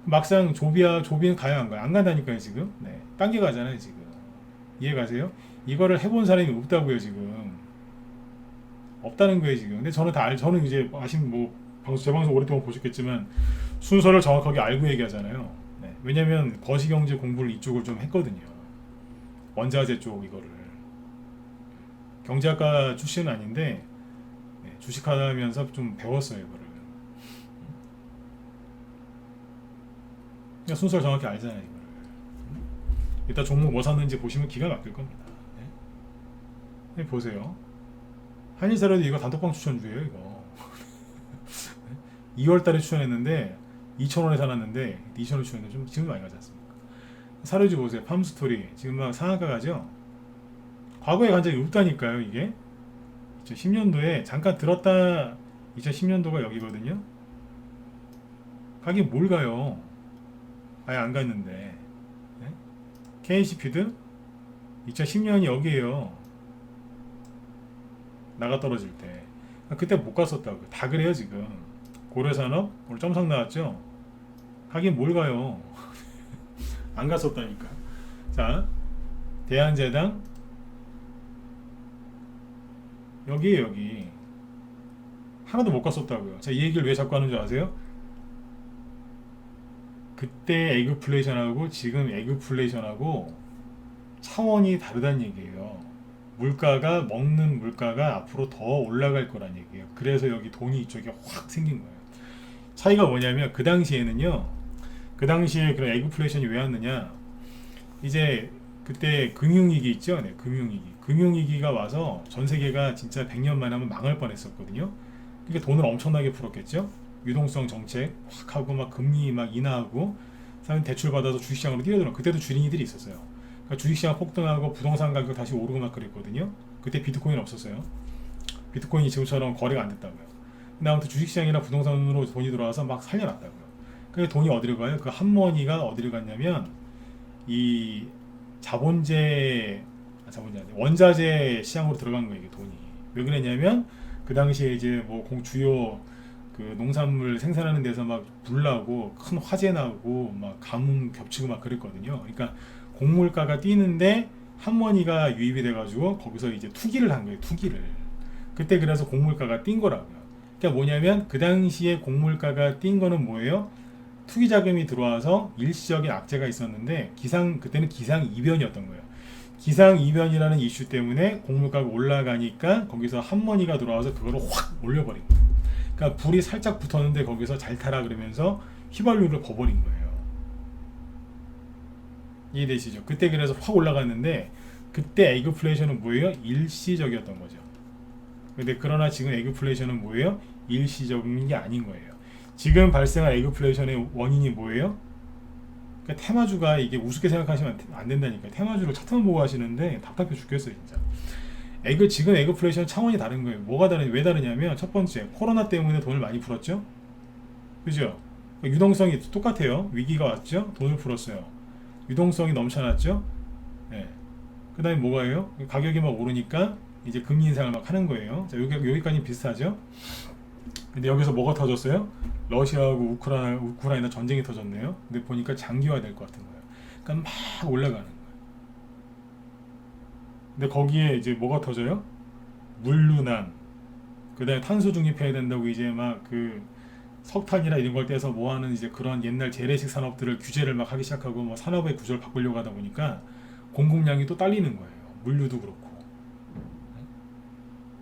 [SPEAKER 1] 막상 조비는 가야 안 가요. 안 간다니까요 지금. 네, 딴게 가잖아요 지금. 이해 가세요? 이거를 해본 사람이 없다고요 지금. 없다는 거예요 지금. 근데 저는 이제 제 방송 오랫동안 보셨겠지만 순서를 정확하게 알고 얘기하잖아요. 네, 왜냐면 거시경제 공부를 이쪽을 좀 했거든요. 원자재 쪽 이거를. 경제학과 출신은 아닌데 네, 주식하면서 좀 배웠어요 이거를. 그러니까 순서를 정확히 알잖아요 이거를. 이따 종목 뭐 샀는지 보시면 기가 막힐 겁니다. 네? 네, 보세요. 한일사료도 이거 단톡방 추천주예요 이거. 2월달에 추천했는데 2,000원에 사놨는데 2,000원 추천했는데 좀 지금 많이 가지 않습니까? 사료주 보세요. 팜스토리 지금 막 상한가 가죠. 과거에 간 적이 없다니까요 이게. 2010년도에 잠깐 들었다. 2010년도가 여기거든요. 가긴 뭘 가요. 아예 안 갔는데. 네? KC피드 2010년이 여기에요. 나가 떨어질 때. 그때 못 갔었다고. 다 그래요 지금. 고려산업 오늘 점상 나왔죠. 가긴 뭘 가요. 안 갔었다니까. 자, 대한제당 여기에요 여기. 하나도 못 갔었다고요. 자, 이 얘기를 왜 자꾸 하는 줄 아세요? 그때 에그플레이션하고 지금 에그플레이션하고 차원이 다르다는 얘기예요. 먹는 물가가 앞으로 더 올라갈 거란 얘기예요. 그래서 여기 돈이 이쪽에 확 생긴 거예요. 차이가 뭐냐면 그 당시에는요. 그 당시에 그런 에그플레이션이 왜 왔느냐? 이제 그때 금융위기 있죠? 네, 금융위기. 금융위기가 와서 전 세계가 진짜 100년 만에 하면 망할 뻔했었거든요. 그러니까 돈을 엄청나게 풀었겠죠? 유동성 정책 확 하고 막 금리 막 인하하고 사람 대출 받아서 주식시장으로 뛰어들어. 그때도 주린이들이 있었어요. 그러니까 주식시장 폭등하고 부동산 가격 다시 오르고 막 그랬거든요. 그때 비트코인 없었어요. 비트코인이 지금처럼 거래가 안 됐다고요. 근데 아무튼 주식시장이나 부동산으로 돈이 들어와서 막 살려놨다고요. 그래서 돈이 어디로 가요? 그 한머니가 어디로 갔냐면 이 원자재 시장으로 들어간 거예요. 이게 돈이. 왜 그랬냐면 그 당시에 이제 뭐 주요 그 농산물 생산하는 데서 막 불나고 큰 화재 나고 막 가뭄 겹치고 막 그랬거든요. 그러니까 곡물가가 뛰는데 한머니가 유입이 돼가지고 거기서 이제 투기를 한 거예요. 투기를. 그때 그래서 곡물가가 뛴 거라고요. 그러니까 뭐냐면 그 당시에 곡물가가 뛴 거는 뭐예요? 투기 자금이 들어와서 일시적인 악재가 있었는데 그때는 기상이변이었던 거예요. 기상이변이라는 이슈 때문에 곡물가가 올라가니까 거기서 한머니가 들어와서 그거를 확 올려버린 거예요. 그러니까 불이 살짝 붙었는데 거기서 잘 타라 그러면서 휘발유를 버버린 거예요. 이해되시죠? 그때 그래서 확 올라갔는데 그때 에그플레이션은 뭐예요? 일시적이었던 거죠. 근데 그러나 지금 에그플레이션은 뭐예요? 일시적인 게 아닌 거예요. 지금 발생한 에그플레이션의 원인이 뭐예요? 그러니까 테마주가 이게 우습게 생각하시면 안 된다니까요. 테마주를 차트만 보고 하시는데 답답해 죽겠어요 진짜. 지금 에그플레이션 차원이 다른 거예요. 뭐가 왜 다르냐면 첫 번째 코로나 때문에 돈을 많이 풀었죠. 그죠? 유동성이 똑같아요. 위기가 왔죠. 돈을 풀었어요. 유동성이 넘쳐났죠. 네. 그 다음에 뭐가요? 가격이 막 오르니까 이제 금리 인상을 막 하는 거예요. 자, 여기까지 비슷하죠. 근데 여기서 뭐가 터졌어요? 러시아하고 우크라이나 전쟁이 터졌네요. 근데 보니까 장기화 될 것 같은 거예요. 그러니까 막 올라가는 거예요. 근데 거기에 이제 뭐가 터져요? 물류난, 그 다음에 탄소 중립해야 된다고 이제 막 그 석탄이나 이런 걸 떼서 뭐하는 이제 그런 옛날 재래식 산업들을 규제를 막 하기 시작하고 뭐 산업의 구조를 바꾸려고 하다 보니까 공급량이 또 딸리는 거예요. 물류도 그렇고.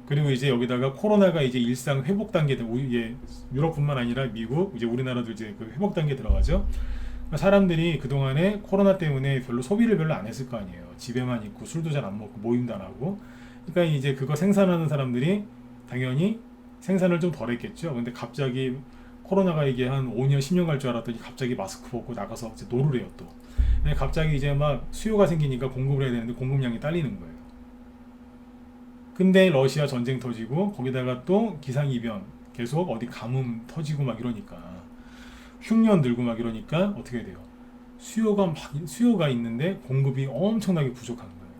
[SPEAKER 1] 그리고 이제 여기다가 코로나가 이제 일상 회복 단계, 유럽뿐만 아니라 미국, 이제 우리나라도 이제 그 회복 단계 들어가죠. 사람들이 그동안에 코로나 때문에 소비를 별로 안 했을 거 아니에요. 집에만 있고 술도 잘 안 먹고 모임도 안 하고. 그러니까 이제 그거 생산하는 사람들이 당연히 생산을 좀 덜 했겠죠. 근데 갑자기 코로나가 이게 한 5년, 10년 갈 줄 알았더니 갑자기 마스크 벗고 나가서 이제 노를 해요 또. 갑자기 이제 막 수요가 생기니까 공급을 해야 되는데 공급량이 딸리는 거예요. 근데 러시아 전쟁 터지고 거기다가 또 기상이변 계속 어디 가뭄 터지고 막 이러니까 흉년 들고 막 이러니까 어떻게 돼요? 수요가 있는데 공급이 엄청나게 부족한 거예요.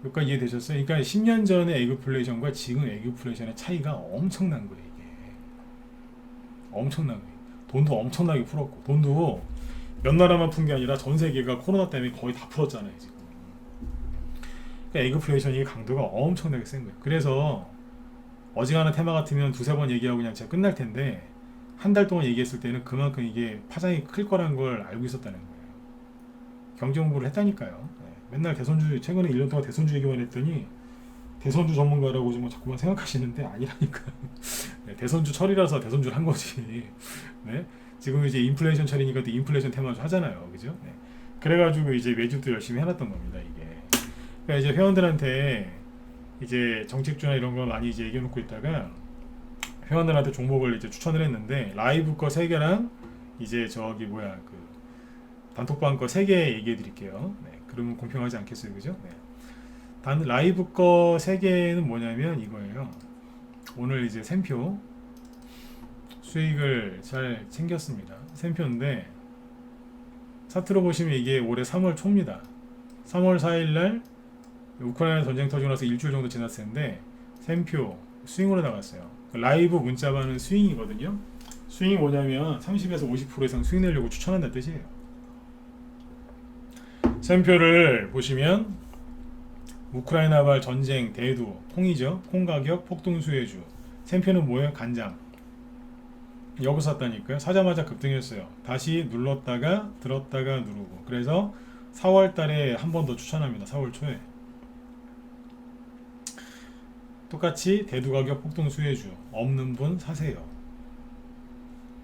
[SPEAKER 1] 여기까지 이해되셨어요? 그러니까 10년 전의 에그플레이션과 지금 에그플레이션의 차이가 엄청난 거예요. 이게 엄청난 거예요. 돈도 엄청나게 풀었고 돈도 몇 나라만 푼 게 아니라 전 세계가 코로나 때문에 거의 다 풀었잖아요 지금. 그러니까 에그플레이션이 강도가 엄청나게 센 거예요. 그래서 어지간한 테마 같으면 두세 번 얘기하고 그냥 제가 끝날 텐데 한 달 동안 얘기했을 때는 그만큼 이게 파장이 클 거라는 걸 알고 있었다는 거예요. 경제 공부를 했다니까요. 네. 맨날 대선주 최근에 1년 동안 대선주 얘기만 했더니 대선주 전문가라고 좀 자꾸만 생각하시는데 아니라니까요. 네, 대선주 철이라서 대선주를 한 거지. 네? 지금 이제 인플레이션 철이니까 또 인플레이션 테마주 하잖아요. 그죠? 네. 그래가지고 이제 매주 또 열심히 해놨던 겁니다. 이게. 그러니까 이제 회원들한테 이제 정책주나 이런 거 많이 이제 얘기해놓고 있다가 회원들한테 종목을 이제 추천을 했는데 라이브 거 3개랑 이제 그 단톡방 거 3개 얘기해 드릴게요. 네, 그러면 공평하지 않겠어요, 그죠? 네. 라이브 거 3개는 뭐냐면 이거예요. 오늘 이제 샘표 수익을 잘 챙겼습니다. 샘표인데 차트로 보시면 이게 올해 3월 초입니다. 3월 4일날 우크라이나 전쟁 터지고 나서 일주일 정도 지났을 텐데 샘표 스윙으로 나갔어요. 라이브 문자반은 스윙이거든요. 스윙이 뭐냐면 30에서 50% 이상 스윙 내려고 추천한다는 뜻이에요. 샘표를 보시면 우크라이나발 전쟁 대두 콩이죠. 콩 가격 폭등 수혜주. 샘표는 뭐예요? 간장. 여기서 샀다니까요. 사자마자 급등했어요. 다시 눌렀다가 들었다가 누르고. 그래서 4월 달에 한 번 더 추천합니다. 4월 초에. 똑같이 대두 가격 폭등 수혜주. 없는 분 사세요.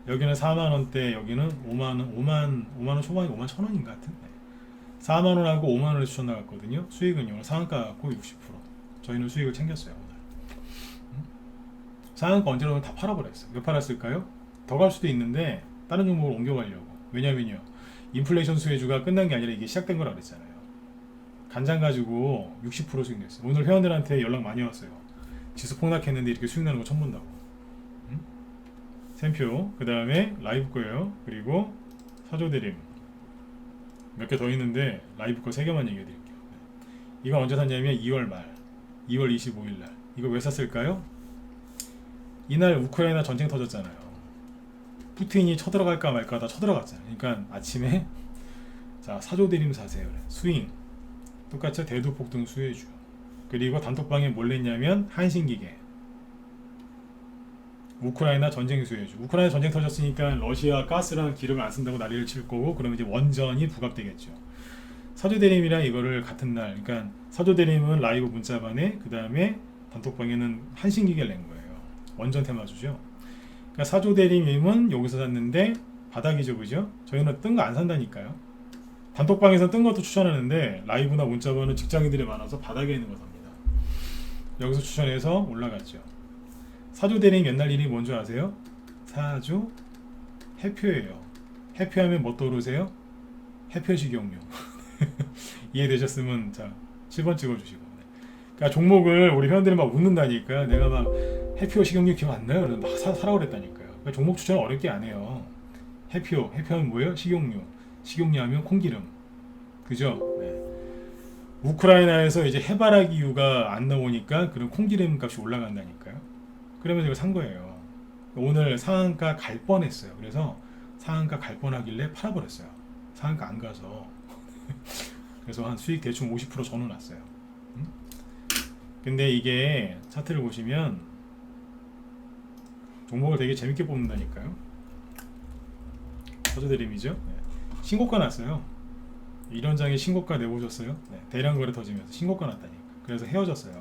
[SPEAKER 1] 여기는 4만원대, 여기는 5만 초반이 5만 1,000원인 것 같은데 4만원하고 5만원을 추천 나갔거든요. 수익은요 오늘 상한가 갖고 60%. 저희는 수익을 챙겼어요 오늘. 상한가 언제 오면 다 팔아버렸어요. 몇 팔았을까요? 더 갈 수도 있는데 다른 종목으로 옮겨가려고. 왜냐면요 인플레이션 수혜주가 끝난 게 아니라 이게 시작된 거라 그랬잖아요. 간장 가지고 60% 수익 냈어요. 오늘 회원들한테 연락 많이 왔어요. 지수 폭락했는데 이렇게 수익 나는 거 처음 본다고. 샘표, 그 다음에 라이브 거예요. 그리고 사조대림 몇 개 더 있는데 라이브 거 3개만 얘기해 드릴게요. 이거 언제 샀냐면 2월 말 2월 25일 날. 이거 왜 샀을까요? 이날 우크라이나 전쟁 터졌잖아요. 푸틴이 쳐들어갈까 말까 다 쳐들어갔잖아요. 그러니까 아침에 자 사조대림 사세요. 스윙 똑같이 대두 폭등 수혜주. 그리고 단톡방에 뭘 냈냐면 한신기계 우크라이나 전쟁 수혜주. 우크라이나 전쟁 터졌으니까 러시아 가스랑 기름을 안 쓴다고 난리를 칠 거고 그러면 이제 원전이 부각되겠죠. 사조대림이랑 이거를 같은 날, 그러니까 사조대림은 라이브 문자반에 그 다음에 단톡방에는 한신기계를 낸 거예요. 원전 테마주죠. 그러니까 사조대림은 여기서 샀는데 바닥이죠, 그죠? 저희는 뜬 거 안 산다니까요. 단톡방에서 뜬 것도 추천하는데 라이브나 문자번은 직장인들이 많아서 바닥에 있는 거 삽니다. 여기서 추천해서 올라갔죠. 사조 대리님 옛날 일이 뭔지 아세요? 사조 해표예요. 해표하면 뭐 떠오르세요? 해표 식용유. 이해되셨으면 자 7번 찍어주시고. 그러니까 종목을 우리 회원들이 막 웃는다니까. 내가 막 해표 식용유 기억 안 나요? 그래서 막 사라고 그랬다니까요. 그러니까 종목 추천을 어렵게 안 해요. 해표하면 뭐예요? 식용유. 식용유 하면 콩기름. 그죠? 네. 우크라이나에서 이제 해바라기유가 안 나오니까 그런 콩기름 값이 올라간다니까요. 그러면서 이거 산 거예요. 오늘 상한가 갈 뻔했어요. 그래서 상한가 갈 뻔하길래 팔아버렸어요. 상한가 안 가서. 그래서 한 수익 대충 50% 전후났어요. 근데 이게 차트를 보시면 종목을 되게 재밌게 뽑는다니까요. 서저드림이죠. 네. 신고가 났어요. 이런 장에 신고가 내보셨어요? 네. 대량 거래 터지면서 신고가 났다니까. 그래서 헤어졌어요.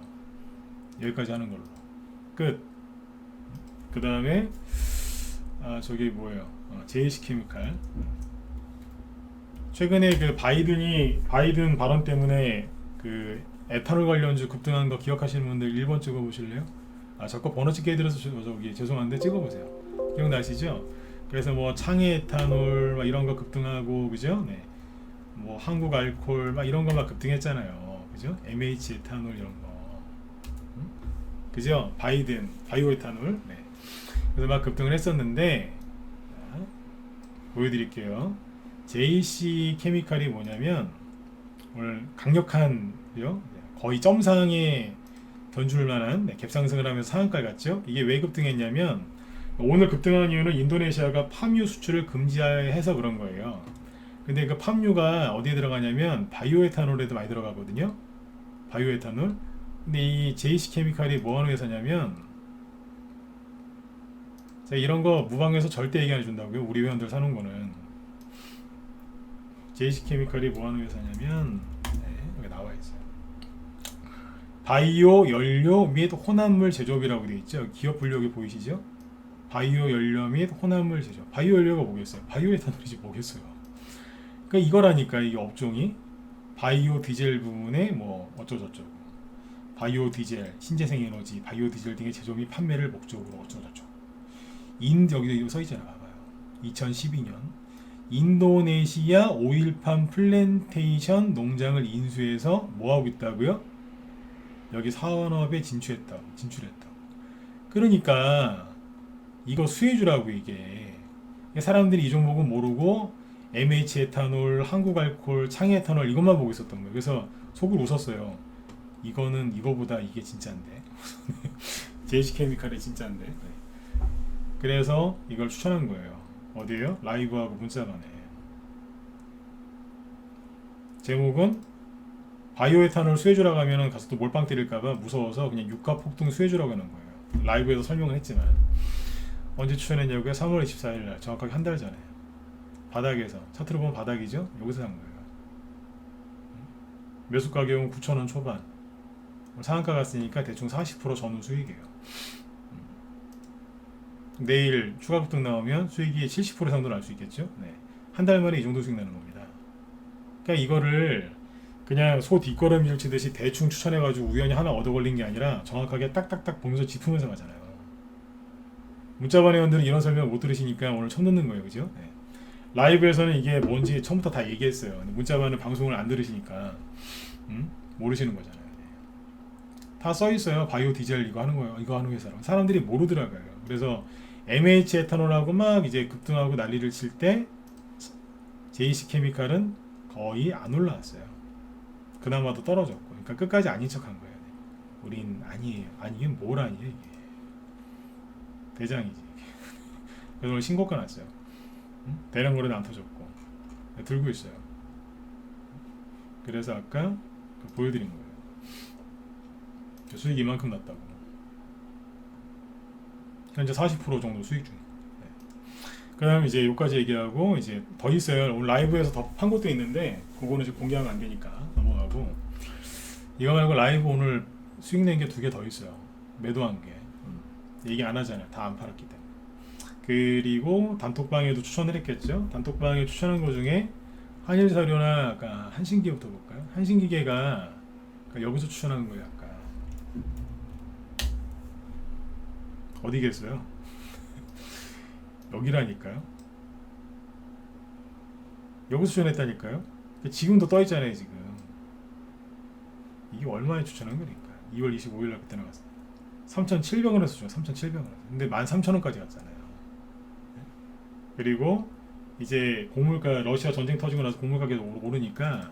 [SPEAKER 1] 여기까지 하는 걸로 끝. 그 다음에 저기 뭐예요? JC케미칼. 최근에 그 바이든 발언 때문에 그 에탄올 관련주 급등한 거 기억하시는 분들 1번 찍어보실래요? 자꾸 번호 찍게 해드려서 저기 죄송한데 찍어보세요. 기억나시죠? 그래서 뭐 창해 에탄올 막 이런 거 급등하고 그죠? 네. 뭐 한국 알콜 막 이런 거 막 급등했잖아요. 그죠? MH 에탄올 이런 거. 그죠? 바이든 바이오 에탄올. 네. 그래서 막 급등을 했었는데 자, 보여드릴게요. JC 케미칼이 뭐냐면 오늘 강력한 거의 점상에 견줄 만한 갭상승을 하면서 상한가를 갔죠. 이게 왜 급등했냐면 오늘 급등한 이유는 인도네시아가 팜유 수출을 금지해서 그런 거예요. 근데 그 팜유가 어디에 들어가냐면 바이오에탄올에도 많이 들어가거든요. 바이오에탄올. 근데 이 JC 케미칼이 뭐 하는 회사냐면 제가 이런 거 무방에서 절대 얘기 안 해준다고요. 우리 회원들 사는 거는. JC 케미칼이 뭐 하는 회사냐면 여기 나와 있어요. 바이오 연료 및 혼합물 제조업이라고 되어 있죠. 기업 분류기 보이시죠? 바이오 연료 및 혼합물 제조업. 바이오 연료가 뭐겠어요? 바이오 에탄올이지 뭐겠어요? 그러니까 이거라니까. 이게 업종이 바이오 디젤 부분에 뭐 어쩌저쩌고, 바이오 디젤, 신재생 에너지, 바이오 디젤 등의 제조 및 판매를 목적으로 어쩌저쩌고. 여기도 써 있잖아. 봐봐요. 2012년 인도네시아 오일팜 플랜테이션 농장을 인수해서 뭐 하고 있다고요? 여기 산업에 진출했다. 그러니까 이거 수혜주라고. 이게 사람들이 이 종목은 모르고 MH 에탄올, 한국 알콜, 창해 에탄올 이것만 보고 있었던 거예요. 그래서 속을 웃었어요. 이거는 이거보다 이게 진짜인데. JC 케미칼이 진짜인데. 네. 그래서 이걸 추천한 거예요. 어디에요? 라이브하고 문자만에. 제목은 바이오에탄올 수혜주라고 하면은 가서 또 몰빵 때릴까봐 무서워서 그냥 유가 폭등 수혜주라고 하는 거예요. 라이브에서 설명을 했지만 언제 추천했냐고요? 3월 24일 날, 정확하게 한 달 전에. 바닥에서, 차트로 보면 바닥이죠? 여기서 산 거예요. 매수 가격은 9,000원 초반. 상한가 갔으니까 대충 40% 전후 수익이에요. 내일 추가 급등 나오면 수익이 70% 정도 날 수 있겠죠? 네. 한 달 만에 이 정도 수익 나는 겁니다. 그러니까 이거를 그냥 소 뒷걸음질 치듯이 대충 추천해가지고 우연히 하나 얻어 걸린 게 아니라 정확하게 딱딱딱 보면서 짚으면서 가잖아요. 문자반 회원들은 이런 설명 못 들으시니까 오늘 처음 듣는 거예요. 그죠? 네. 라이브에서는 이게 뭔지 처음부터 다 얘기했어요. 문자반은 방송을 안 들으시니까 모르시는 거잖아요. 다 써있어요. 바이오 디젤 이거 하는 거예요. 이거 하는 회사라고. 사람들이 모르더라고요. 그래서 MH 에탄올하고 막 이제 급등하고 난리를 칠 때 JC 케미칼은 거의 안 올라왔어요. 그나마도 떨어졌고. 그러니까 끝까지 아닌 척한 거예요. 우린 아니에요. 아니 이게 뭘 아니에요 이게. 대장이지. 그래서 오늘 신고가 났어요. 대량 거래는 안 터졌고 들고 있어요. 그래서 아까 보여드린 거예요. 수익 이만큼 났다고. 현재 40% 정도 수익 중. 네. 그 다음 이제 여기까지 얘기하고 이제 더 있어요. 오늘 라이브에서 더 판 것도 있는데 그거는 이제 공개하면 안 되니까 넘어가고. 이거 말고 라이브 오늘 수익 낸 게 2개 더 있어요. 매도한 게. 얘기 안 하잖아요. 다 안 팔았기 때문에. 그리고 단톡방에도 추천을 했겠죠. 단톡방에 추천한 것 중에 한일사료나 아까 한신기계부터 볼까요? 한신기계가 여기서 추천한 거예요. 아까 어디겠어요? 여기라니까요. 여기서 추천했다니까요. 지금도 떠 있잖아요. 지금 이게 얼마에 추천한 거니까 2월 25일 날 그때 나갔어요. 3,700원에서 줘. 3,700원. 근데 13,000원까지 갔잖아요. 그리고 이제 곡물가 러시아 전쟁 터지고 나서 곡물 가격이 오르니까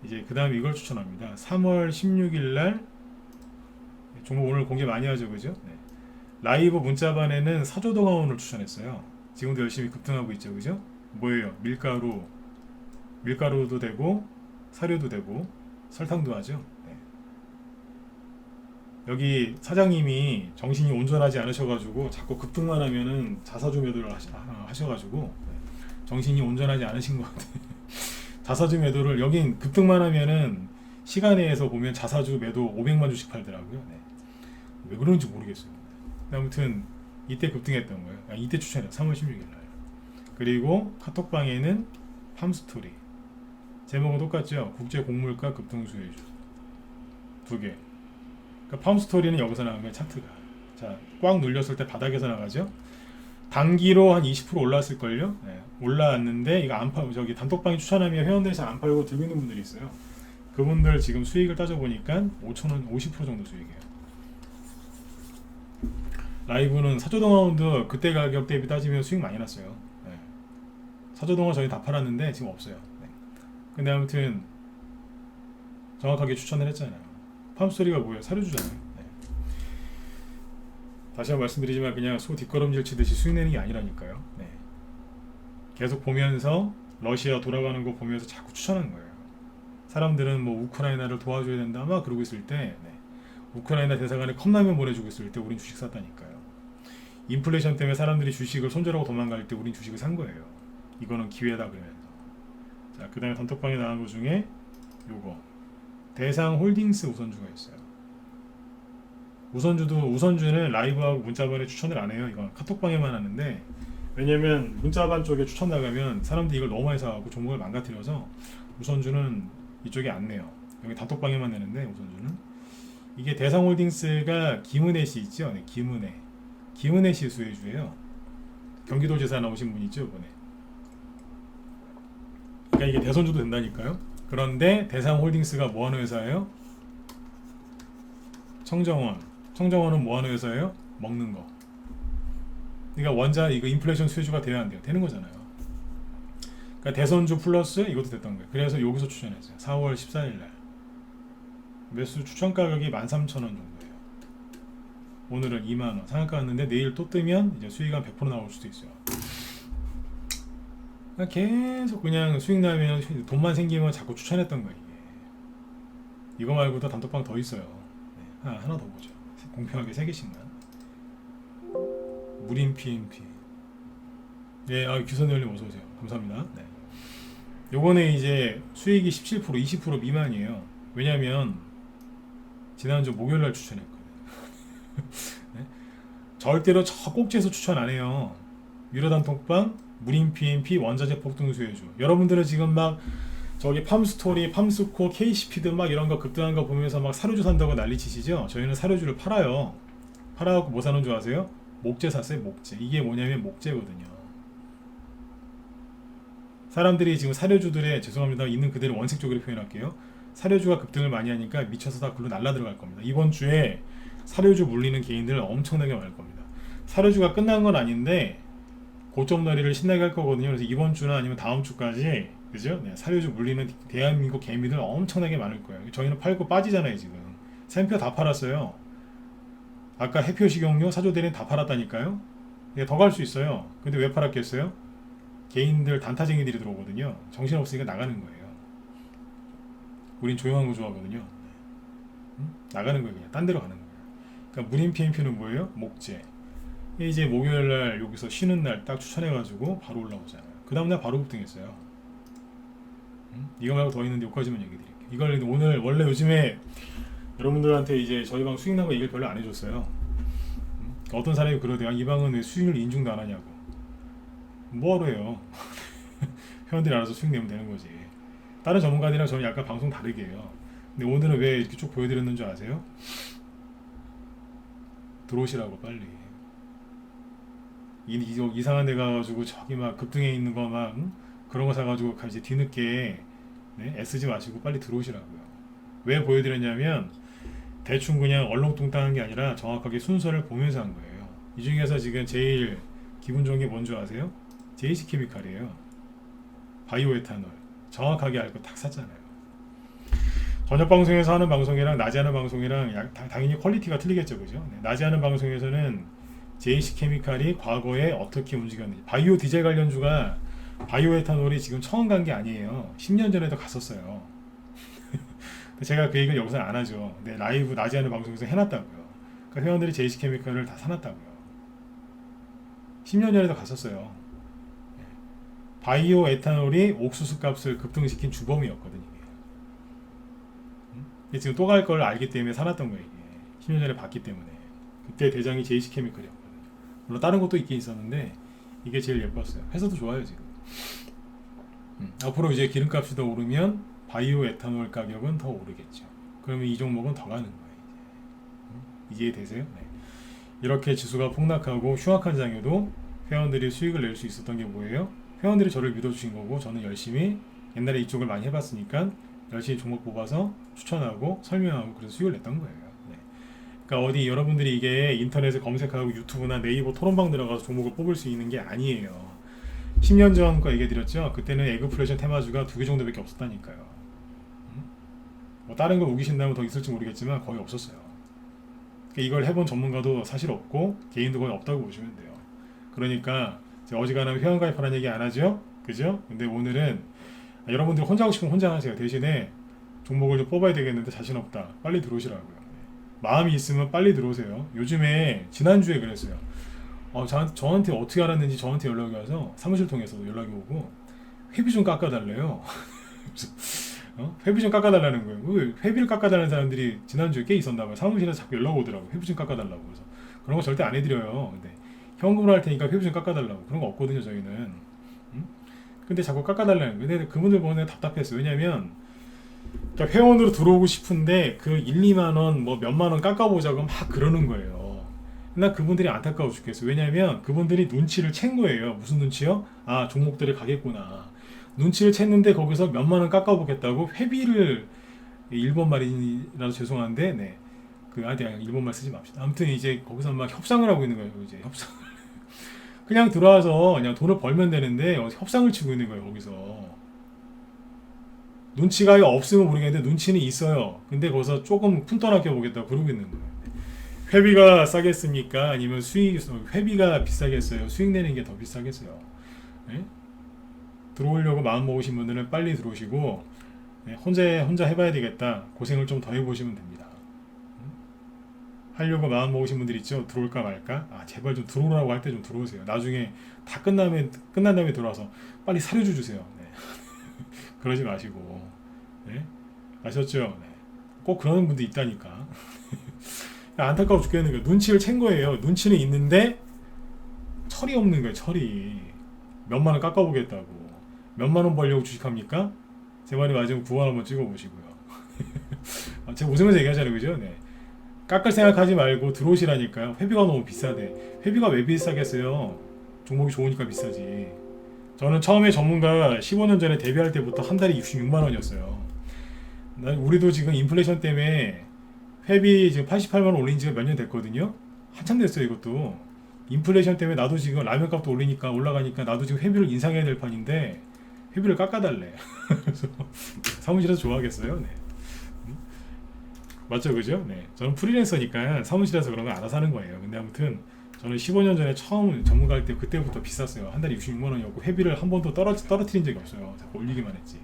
[SPEAKER 1] 이제 그 다음에 이걸 추천합니다. 3월 16일 날 종목 오늘 공개 많이 하죠, 그죠? 네. 라이브 문자반에는 사조동화원을 추천했어요. 지금도 열심히 급등하고 있죠, 그죠? 뭐예요? 밀가루도 되고 사료도 되고 설탕도 하죠. 네. 여기 사장님이 정신이 온전하지 않으셔가지고 자꾸 급등만 하면은 자사주 매도를 하셔가지고 네. 정신이 온전하지 않으신 것 같아요. 자사주 매도를 여긴 급등만 하면은 시간에서 보면 자사주 매도 500만 주씩 팔더라고요. 네. 왜 그런지 모르겠어요. 아무튼 이때 급등했던 거예요. 이때 추천해요. 3월 16일 날. 그리고 카톡방에는 팜스토리 제목은 똑같죠. 국제 곡물가 급등 수혜주 두 개. 그러니까 팜스토리는 여기서 나온 거예요. 차트가. 자, 꽉 눌렸을 때 바닥에서 나가죠. 단기로 한 20% 올랐을걸요. 네, 올라왔는데 이거 안 팔고 저기 단톡방에 추천하면 회원들이 잘 안 팔고 들고 있는 분들이 있어요. 그분들 지금 수익을 따져보니까 5,000원 50% 정도 수익이에요. 라이브는 사조동화원도 그때 가격 대비 따지면 수익 많이 났어요. 네. 사조동화 저희 다 팔았는데 지금 없어요. 네. 근데 아무튼 정확하게 추천을 했잖아요. 팜스토리가 뭐예요? 사료주잖아요. 네. 다시 한번 말씀드리지만 그냥 소 뒷걸음질 치듯이 수익 내는 게 아니라니까요. 네. 계속 보면서 러시아 돌아가는 거 보면서 자꾸 추천한 거예요. 사람들은 뭐 우크라이나를 도와줘야 된다 막 그러고 있을 때 네. 우크라이나 대사관에 컵라면 보내주고 있을 때 우린 주식 샀다니까요. 인플레이션 때문에 사람들이 주식을 손절하고 도망갈 때 우린 주식을 산 거예요. 이거는 기회다 그러면서. 자, 그 다음에 단톡방에 나온 것 중에 요거 대상홀딩스 우선주가 있어요. 우선주는 라이브하고 문자반에 추천을 안 해요. 이건 카톡방에만 하는데 왜냐면 문자반 쪽에 추천 나가면 사람들이 이걸 너무 많이 사갖고 종목을 망가뜨려서 우선주는 이쪽에 안 내요. 여기 단톡방에만 내는데 우선주는 이게 대상홀딩스가 김은혜 씨 있죠? 네, 김은혜 씨 수혜주예요. 경기도지사 나오신 분 있죠, 이번에. 그러니까 이게 대선주도 된다니까요. 그런데 대상홀딩스가 뭐하는 회사예요? 청정원은 뭐하는 회사예요? 먹는 거. 그러니까 이거 인플레이션 수혜주가 돼야 안 돼요. 되는 거잖아요. 그러니까 대선주 플러스 이것도 됐던 거예요. 그래서 여기서 추천했어요. 4월 14일 날. 매수 추천 가격이 13,000원 정도예요. 오늘은 2만원 상한가 왔는데 내일 또 뜨면 이제 수익 한 100% 나올 수도 있어요. 그러니까 계속 그냥 수익 나면 돈만 생기면 자꾸 추천했던 거예요. 이거 말고도 단톡방 더 있어요. 네, 하나 더 보죠. 공평하게 3개씩만. 무림 PNP. 예, 규선열님 어서 오세요. 감사합니다. 네. 요거는 이제 수익이 17% 20% 미만이에요. 왜냐면 지난주 목요일날 추천했거든요. 네? 절대로 저 꼭지에서 추천 안 해요. 유료 단톡방, 무림 PNP, 원자재 폭등 수혜주. 여러분들은 지금 막 저기 팜스토리, 팜스코, KC피드 막 이런 거 급등한 거 보면서 막 사료주 산다고 난리치시죠? 저희는 사료주를 팔아요. 팔아갖고 뭐 사는 줄 아세요? 목재 샀어요. 목재. 이게 뭐냐면 목재거든요. 사람들이 지금 사료주들의 죄송합니다. 있는 그대로 원색 쪽으로 표현할게요. 사료주가 급등을 많이 하니까 미쳐서 다 글로 날라 들어갈 겁니다. 이번 주에 사료주 물리는 개인들 엄청나게 많을 겁니다. 사료주가 끝난 건 아닌데 고점 놀이를 신나게 할 거거든요. 그래서 이번 주나 아니면 다음 주까지 그죠? 네, 사료주 물리는 대한민국 개미들 엄청나게 많을 거예요. 저희는 팔고 빠지잖아요 지금. 샘표 다 팔았어요. 아까 해표 식용유 사조대리는 다 팔았다니까요. 더 갈 수 있어요. 근데 왜 팔았겠어요? 개인들 단타쟁이들이 들어오거든요. 정신없으니까 나가는 거예요. 우린 조용한 거 좋아하거든요. 나가는 거예요. 그냥 딴 데로 가는 거예요. 그러니까 무림 PMP는 뭐예요? 목재. 이제 목요일날 여기서 쉬는 날 딱 추천해가지고 바로 올라오잖아요. 그 다음날 바로 급등했어요. 이거 말고 더 있는데 여기까지만 얘기 드릴게요. 이걸 오늘 원래 요즘에 여러분들한테 이제 저희 방 수익 난 거 얘기를 별로 안 해줬어요. 어떤 사람이 그러대요. 이 방은 왜 수익률 인증도 안 하냐고. 뭐하러 해요. 회원들이 알아서 수익 내면 되는 거지. 다른 전문가들이랑 저는 약간 방송 다르게 해요. 근데 오늘은 왜 이렇게 쭉 보여드렸는 줄 아세요? 들어오시라고 빨리. 이상한 데 가가지고 저기 막 급등해 있는 거 막 그런 거 사가지고 이제 뒤늦게 네? 애쓰지 마시고 빨리 들어오시라고요. 왜 보여드렸냐면 대충 그냥 얼렁뚱땅한 게 아니라 정확하게 순서를 보면서 한 거예요. 이 중에서 지금 제일 기분 좋은 게 뭔지 아세요? JC케미칼이에요. 바이오에탄올. 정확하게 알고 딱 샀잖아요. 저녁 방송에서 하는 방송이랑 낮에 하는 방송이랑 당연히 퀄리티가 틀리겠죠, 그죠? 네, 낮에 하는 방송에서는 JC케미칼이 과거에 어떻게 움직였는지, 바이오 디젤 관련주가 바이오에탄올이 지금 처음 간 게 아니에요. 10년 전에도 갔었어요. 제가 그 얘기를 여기서 안 하죠. 네, 라이브 낮에 하는 방송에서 해놨다고요. 그러니까 회원들이 JC케미칼을 다 사놨다고요. 10년 전에도 갔었어요. 바이오 에탄올이 옥수수 값을 급등시킨 주범이었거든요. 이게 지금 또 갈 걸 알기 때문에 사놨던 거예요. 이게 10년 전에 봤기 때문에. 그때 대장이 JC케미칼이었거든요. 물론 다른 것도 있긴 있었는데 이게 제일 예뻤어요. 회사도 좋아요 지금. 앞으로 이제 기름값이 더 오르면 바이오 에탄올 가격은 더 오르겠죠. 그러면 이 종목은 더 가는 거예요. 이제. 이해되세요? 네. 이렇게 지수가 폭락하고 흉악한 장에도 회원들이 수익을 낼 수 있었던 게 뭐예요? 회원들이 저를 믿어주신 거고 저는 열심히 옛날에 이쪽을 많이 해봤으니까 열심히 종목 뽑아서 추천하고 설명하고 그래서 수익을 냈던 거예요. 네. 그러니까 어디 여러분들이 이게 인터넷에 검색하고 유튜브나 네이버 토론방 들어가서 종목을 뽑을 수 있는 게 아니에요. 10년 전 거 얘기 드렸죠. 그때는 에그플레이션 테마주가 2개 정도밖에 없었다니까요. 뭐 다른 거 우기신다면 더 있을지 모르겠지만 거의 없었어요. 그러니까 이걸 해본 전문가도 사실 없고 개인도 거의 없다고 보시면 돼요. 그러니까 어지간하면 회원가입하라는 얘기 안 하죠? 그죠? 근데 오늘은 여러분들이 혼자 하고 싶으면 혼자 하세요. 대신에 종목을 좀 뽑아야 되겠는데 자신 없다. 빨리 들어오시라고요. 마음이 있으면 빨리 들어오세요. 요즘에 지난주에 그랬어요. 저한테 어떻게 알았는지 저한테 연락이 와서 사무실 통해서도 연락이 오고 회비 좀 깎아달래요. 회비 좀 깎아달라는 거예요. 회비를 깎아달라는 사람들이 지난주에 꽤 있었나 봐요. 사무실에서 자꾸 연락 오더라고. 회비 좀 깎아달라고. 그래서 그런 거 절대 안 해드려요. 근데 현금으로 할 테니까 회비 좀 깎아달라고. 그런 거 없거든요 저희는. 근데 자꾸 깎아달라는 거예요. 근데 그분들 보면 답답했어요. 왜냐면 그러니까 회원으로 들어오고 싶은데 그 1, 2만원 뭐 몇만원 깎아보자고 막 그러는 거예요. 나 그분들이 안타까워 죽겠어요. 왜냐면 그분들이 눈치를 챈 거예요. 무슨 눈치요? 아 종목들이 가겠구나. 눈치를 챘는데 거기서 몇만원 깎아보겠다고 회비를 일본 말이라서 죄송한데 네. 일본 말 쓰지 맙시다. 아무튼 이제 거기서 막 협상을 하고 있는 거예요. 이제 협상. 그냥 들어와서 그냥 돈을 벌면 되는데 협상을 치고 있는 거예요. 거기서. 눈치가 없으면 모르겠는데 눈치는 있어요. 근데 거기서 조금 푼돈 아껴보겠다고 그러고 있는 거예요. 회비가 싸겠습니까? 아니면 회비가 비싸겠어요? 수익 내는 게 더 비싸겠어요? 네? 들어오려고 마음 먹으신 분들은 빨리 들어오시고 네, 혼자 해봐야 되겠다. 고생을 좀 더 해보시면 됩니다. 하려고 마음 먹으신 분들 있죠? 들어올까 말까? 제발 좀 들어오라고 할 때 좀 들어오세요. 나중에 다 끝난 다음에 들어와서 빨리 사료주 주세요. 네. 그러지 마시고 네? 아셨죠? 네. 꼭 그러는 분도 있다니까. 안타까워 죽겠는 거예요. 눈치를 챈 거예요. 눈치는 있는데 철이 없는 거예요. 철이. 몇만원 깎아보겠다고. 몇만원 벌려고 주식합니까? 제 말이 맞으면 9만 한번 찍어보시고요. 제가 웃으면서 얘기하잖아요. 그죠? 네. 깎을 생각하지 말고 들어오시라니까요. 회비가 너무 비싸대. 회비가 왜 비싸겠어요? 종목이 좋으니까 비싸지. 저는 처음에 전문가 15년 전에 데뷔할 때부터 한 달에 66만 원이었어요. 우리도 지금 인플레이션 때문에 회비 지금 88만 원 올린 지가 몇 년 됐거든요. 한참 됐어요 이것도. 인플레이션 때문에 나도 지금 라면 값도 올라가니까 나도 지금 회비를 인상해야 될 판인데 회비를 깎아달래. 그래서 사무실에서 좋아하겠어요. 네. 맞죠, 그죠? 네. 저는 프리랜서니까 사무실에서 그런 거 알아서 하는 거예요. 근데 아무튼 저는 15년 전에 처음 전문가 할 때 그때부터 비쌌어요. 한 달에 66만 원이었고 회비를 한 번도 떨어뜨린 적이 없어요. 자꾸 올리기만 했지.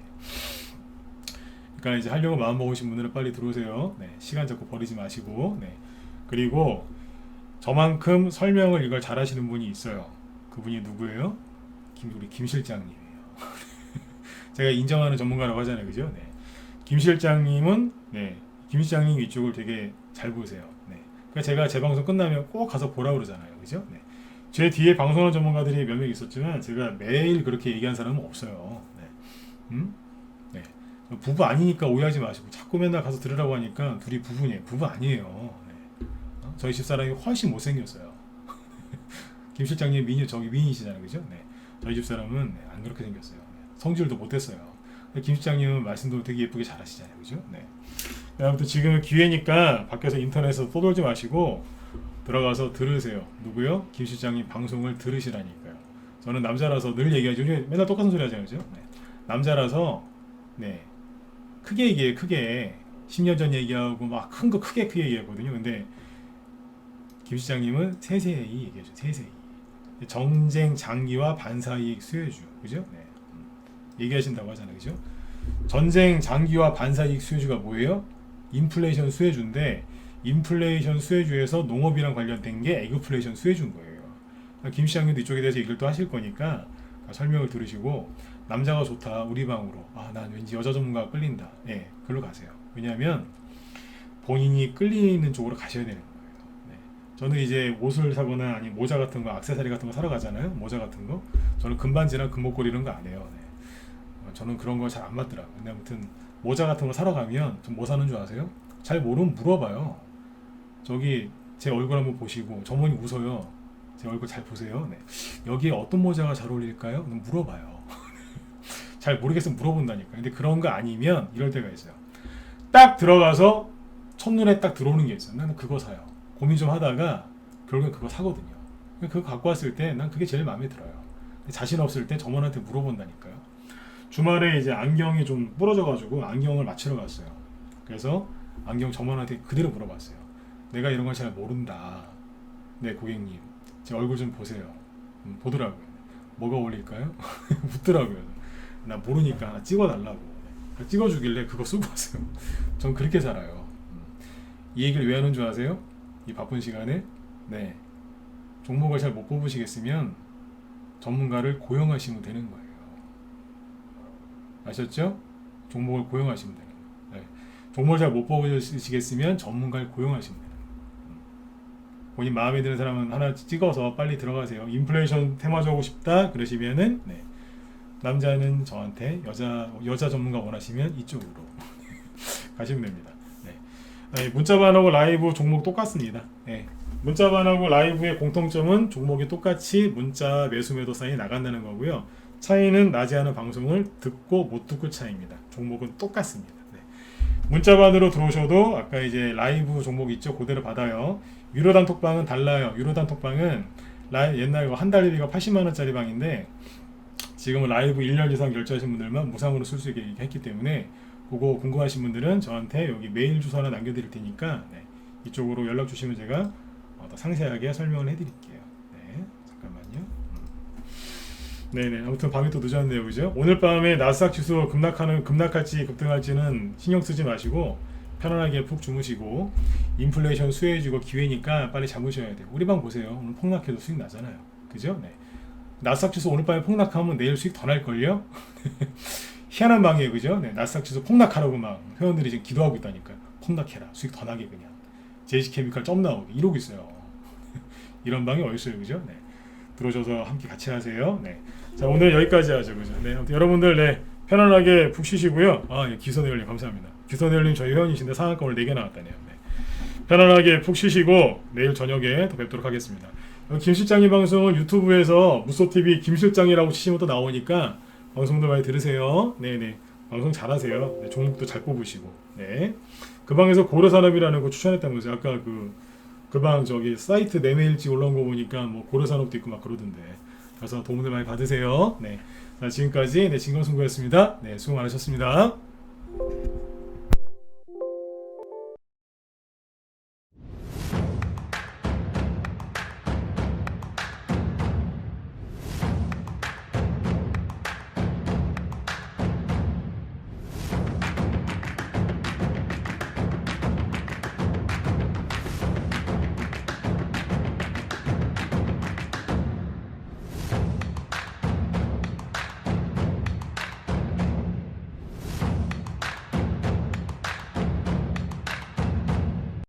[SPEAKER 1] 그러니까 이제 하려고 마음 먹으신 분들은 빨리 들어오세요. 네. 시간 자꾸 버리지 마시고. 네. 그리고 저만큼 설명을 이걸 잘하시는 분이 있어요. 그분이 누구예요? 우리 김 실장님이에요. 제가 인정하는 전문가라고 하잖아요, 그죠? 네. 김 실장님은 김 실장님 이쪽을 되게 잘 보세요. 네. 그러니까 제가 제 방송 끝나면 꼭 가서 보라 그러잖아요, 그죠? 네. 제 뒤에 방송하는 전문가들이 몇 명 있었지만 제가 매일 그렇게 얘기한 사람은 없어요. 네. 네. 부부 아니니까 오해하지 마시고 자꾸 맨날 가서 들으라고 하니까 둘이 부부니 부부 아니에요. 네. 저희 집사람이 훨씬 못생겼어요. 김 실장님 저기 미인이시잖아요, 그죠? 네. 저희 집사람은 네, 안 그렇게 생겼어요. 네. 성질도 못했어요. 김 실장님은 말씀도 되게 예쁘게 잘하시잖아요, 그죠? 네. 아무튼 지금 기회니까 밖에서 인터넷에서 떠돌지 마시고 들어가서 들으세요. 누구요? 김 실장님 방송을 들으시라니까요. 저는 남자라서 늘 얘기하죠. 맨날 똑같은 소리 하잖아요, 그죠? 네. 남자라서 네 크게 얘기해, 크게 10년 전 얘기하고 막 큰 거 크게 얘기하거든요. 근데 김 실장님은 세세히 얘기하죠. 세세히. 정쟁 장기와 반사이익 수혜주, 그죠? 네. 얘기하신다고 하잖아요, 그죠? 전쟁 장기와 반사이익 수혜주가 뭐예요? 인플레이션 수혜주인데 인플레이션 수혜주에서 농업이랑 관련된 게 에그플레이션 수혜주인 거예요. 김 시장님도 이쪽에 대해서 얘기를 또 하실 거니까 설명을 들으시고 남자가 좋다 우리 방으로 난 왠지 여자 전문가가 끌린다. 예, 글로 가세요. 왜냐하면 본인이 끌리는 쪽으로 가셔야 되는 거예요. 네. 저는 이제 옷을 사거나 아니 모자 같은 거 액세서리 같은 거 사러 가잖아요. 모자 같은 거 저는 금반지나 금목걸이 이런 거 안 해요. 네. 저는 그런 거 잘 안 맞더라고요. 근데 아무튼 모자 같은 거 사러 가면 좀 뭐 사는 줄 아세요? 잘 모르면 물어봐요. 저기 제 얼굴 한번 보시고 저분이 웃어요. 제 얼굴 잘 보세요. 네. 여기에 어떤 모자가 잘 어울릴까요? 물어봐요. 잘 모르겠으면 물어본다니까. 근데 그런 거 아니면 이럴 때가 있어요. 딱 들어가서 첫눈에 딱 들어오는 게 있어요. 나는 그거 사요. 고민 좀 하다가 결국엔 그거 사거든요. 그거 갖고 왔을 때 난 그게 제일 마음에 들어요. 자신 없을 때 점원한테 물어본다니까요. 주말에 이제 안경이 좀 부러져가지고 안경을 맞추러 갔어요. 그래서 안경 점원한테 그대로 물어봤어요. 내가 이런 걸 잘 모른다. 네, 고객님. 제 얼굴 좀 보세요. 보더라고요. 뭐가 어울릴까요? 묻더라고요. 나 모르니까 찍어달라고. 찍어주길래 그거 쓰고 왔어요. 전 그렇게 살아요. 이 얘기를 왜 하는 줄 아세요? 이 바쁜 시간에? 네. 종목을 잘 못 뽑으시겠으면 전문가를 고용하시면 되는 거예요. 아셨죠? 종목을 고용하시면 되는 거예요. 네. 종목을 잘 못 뽑으시겠으면 전문가를 고용하시면 돼요. 본인 마음에 드는 사람은 하나 찍어서 빨리 들어가세요. 인플레이션 테마주고 싶다 그러시면은 네. 남자는 저한테 여자 전문가 원하시면 이쪽으로 가시면 됩니다. 네. 문자반하고 라이브 종목 똑같습니다. 네. 문자반하고 라이브의 공통점은 종목이 똑같이 문자 매수 매도 사이 나간다는 거고요. 차이는 나지 않은 방송을 듣고 못 듣고 차이입니다. 종목은 똑같습니다. 네. 문자반으로 들어오셔도 아까 이제 라이브 종목 있죠? 그대로 받아요. 유료 단톡방은 달라요. 유료 단톡방은 옛날 한 달비가 80만 원짜리 방인데 지금은 라이브 1년 이상 결제하신 분들만 무상으로 쓸 수 있게 했기 때문에 그거 궁금하신 분들은 저한테 여기 메일 주소 하나 남겨드릴 테니까 네. 이쪽으로 연락 주시면 제가 더 상세하게 설명을 해드릴게요. 네, 잠깐만요. 네네. 아무튼 밤이 또 늦었네요, 그죠? 오늘 밤에 나스닥 지수 급락할지 급등할지는 신경 쓰지 마시고 편안하게 푹 주무시고 인플레이션 수혜해주고 기회니까 빨리 잡으셔야 돼요. 우리 방 보세요. 오늘 폭락해도 수익 나잖아요, 그죠? 네. 나스닥 지수 오늘 밤에 폭락하면 내일 수익 더 날걸요? 희한한 방이에요, 그죠? 네, 나스닥 지수 폭락하라고 막 회원들이 지금 기도하고 있다니까요. 폭락해라, 수익 더 나게 그냥. 제이시케미칼 점 나오게 이러고 있어요. 이런 방이 어딨어요, 그죠? 네. 들어오셔서 함께 같이 하세요. 네. 자, 오늘 여기까지 하죠, 그죠? 네, 아무튼 여러분들 네, 편안하게 푹 쉬시고요. 예, 기선회원님 감사합니다. 기선회원님 저희 회원이신데 상한권을 4개 나왔다네요. 네. 편안하게 푹 쉬시고 내일 저녁에 더 뵙도록 하겠습니다. 김 실장님 방송은 유튜브에서 무소TV 김 실장이라고 치시면 또 나오니까 방송도 많이 들으세요. 네네. 방송 잘하세요. 네, 종목도 잘 뽑으시고. 네. 그 방에서 고려산업이라는 거 추천했다면서요. 아까 그 방 저기 사이트 내메일지 올라온 거 보니까 뭐 고려산업도 있고 막 그러던데. 그래서 도움들 많이 받으세요. 네. 자, 지금까지 진검승부였습니다. 네, 수고 많으셨습니다.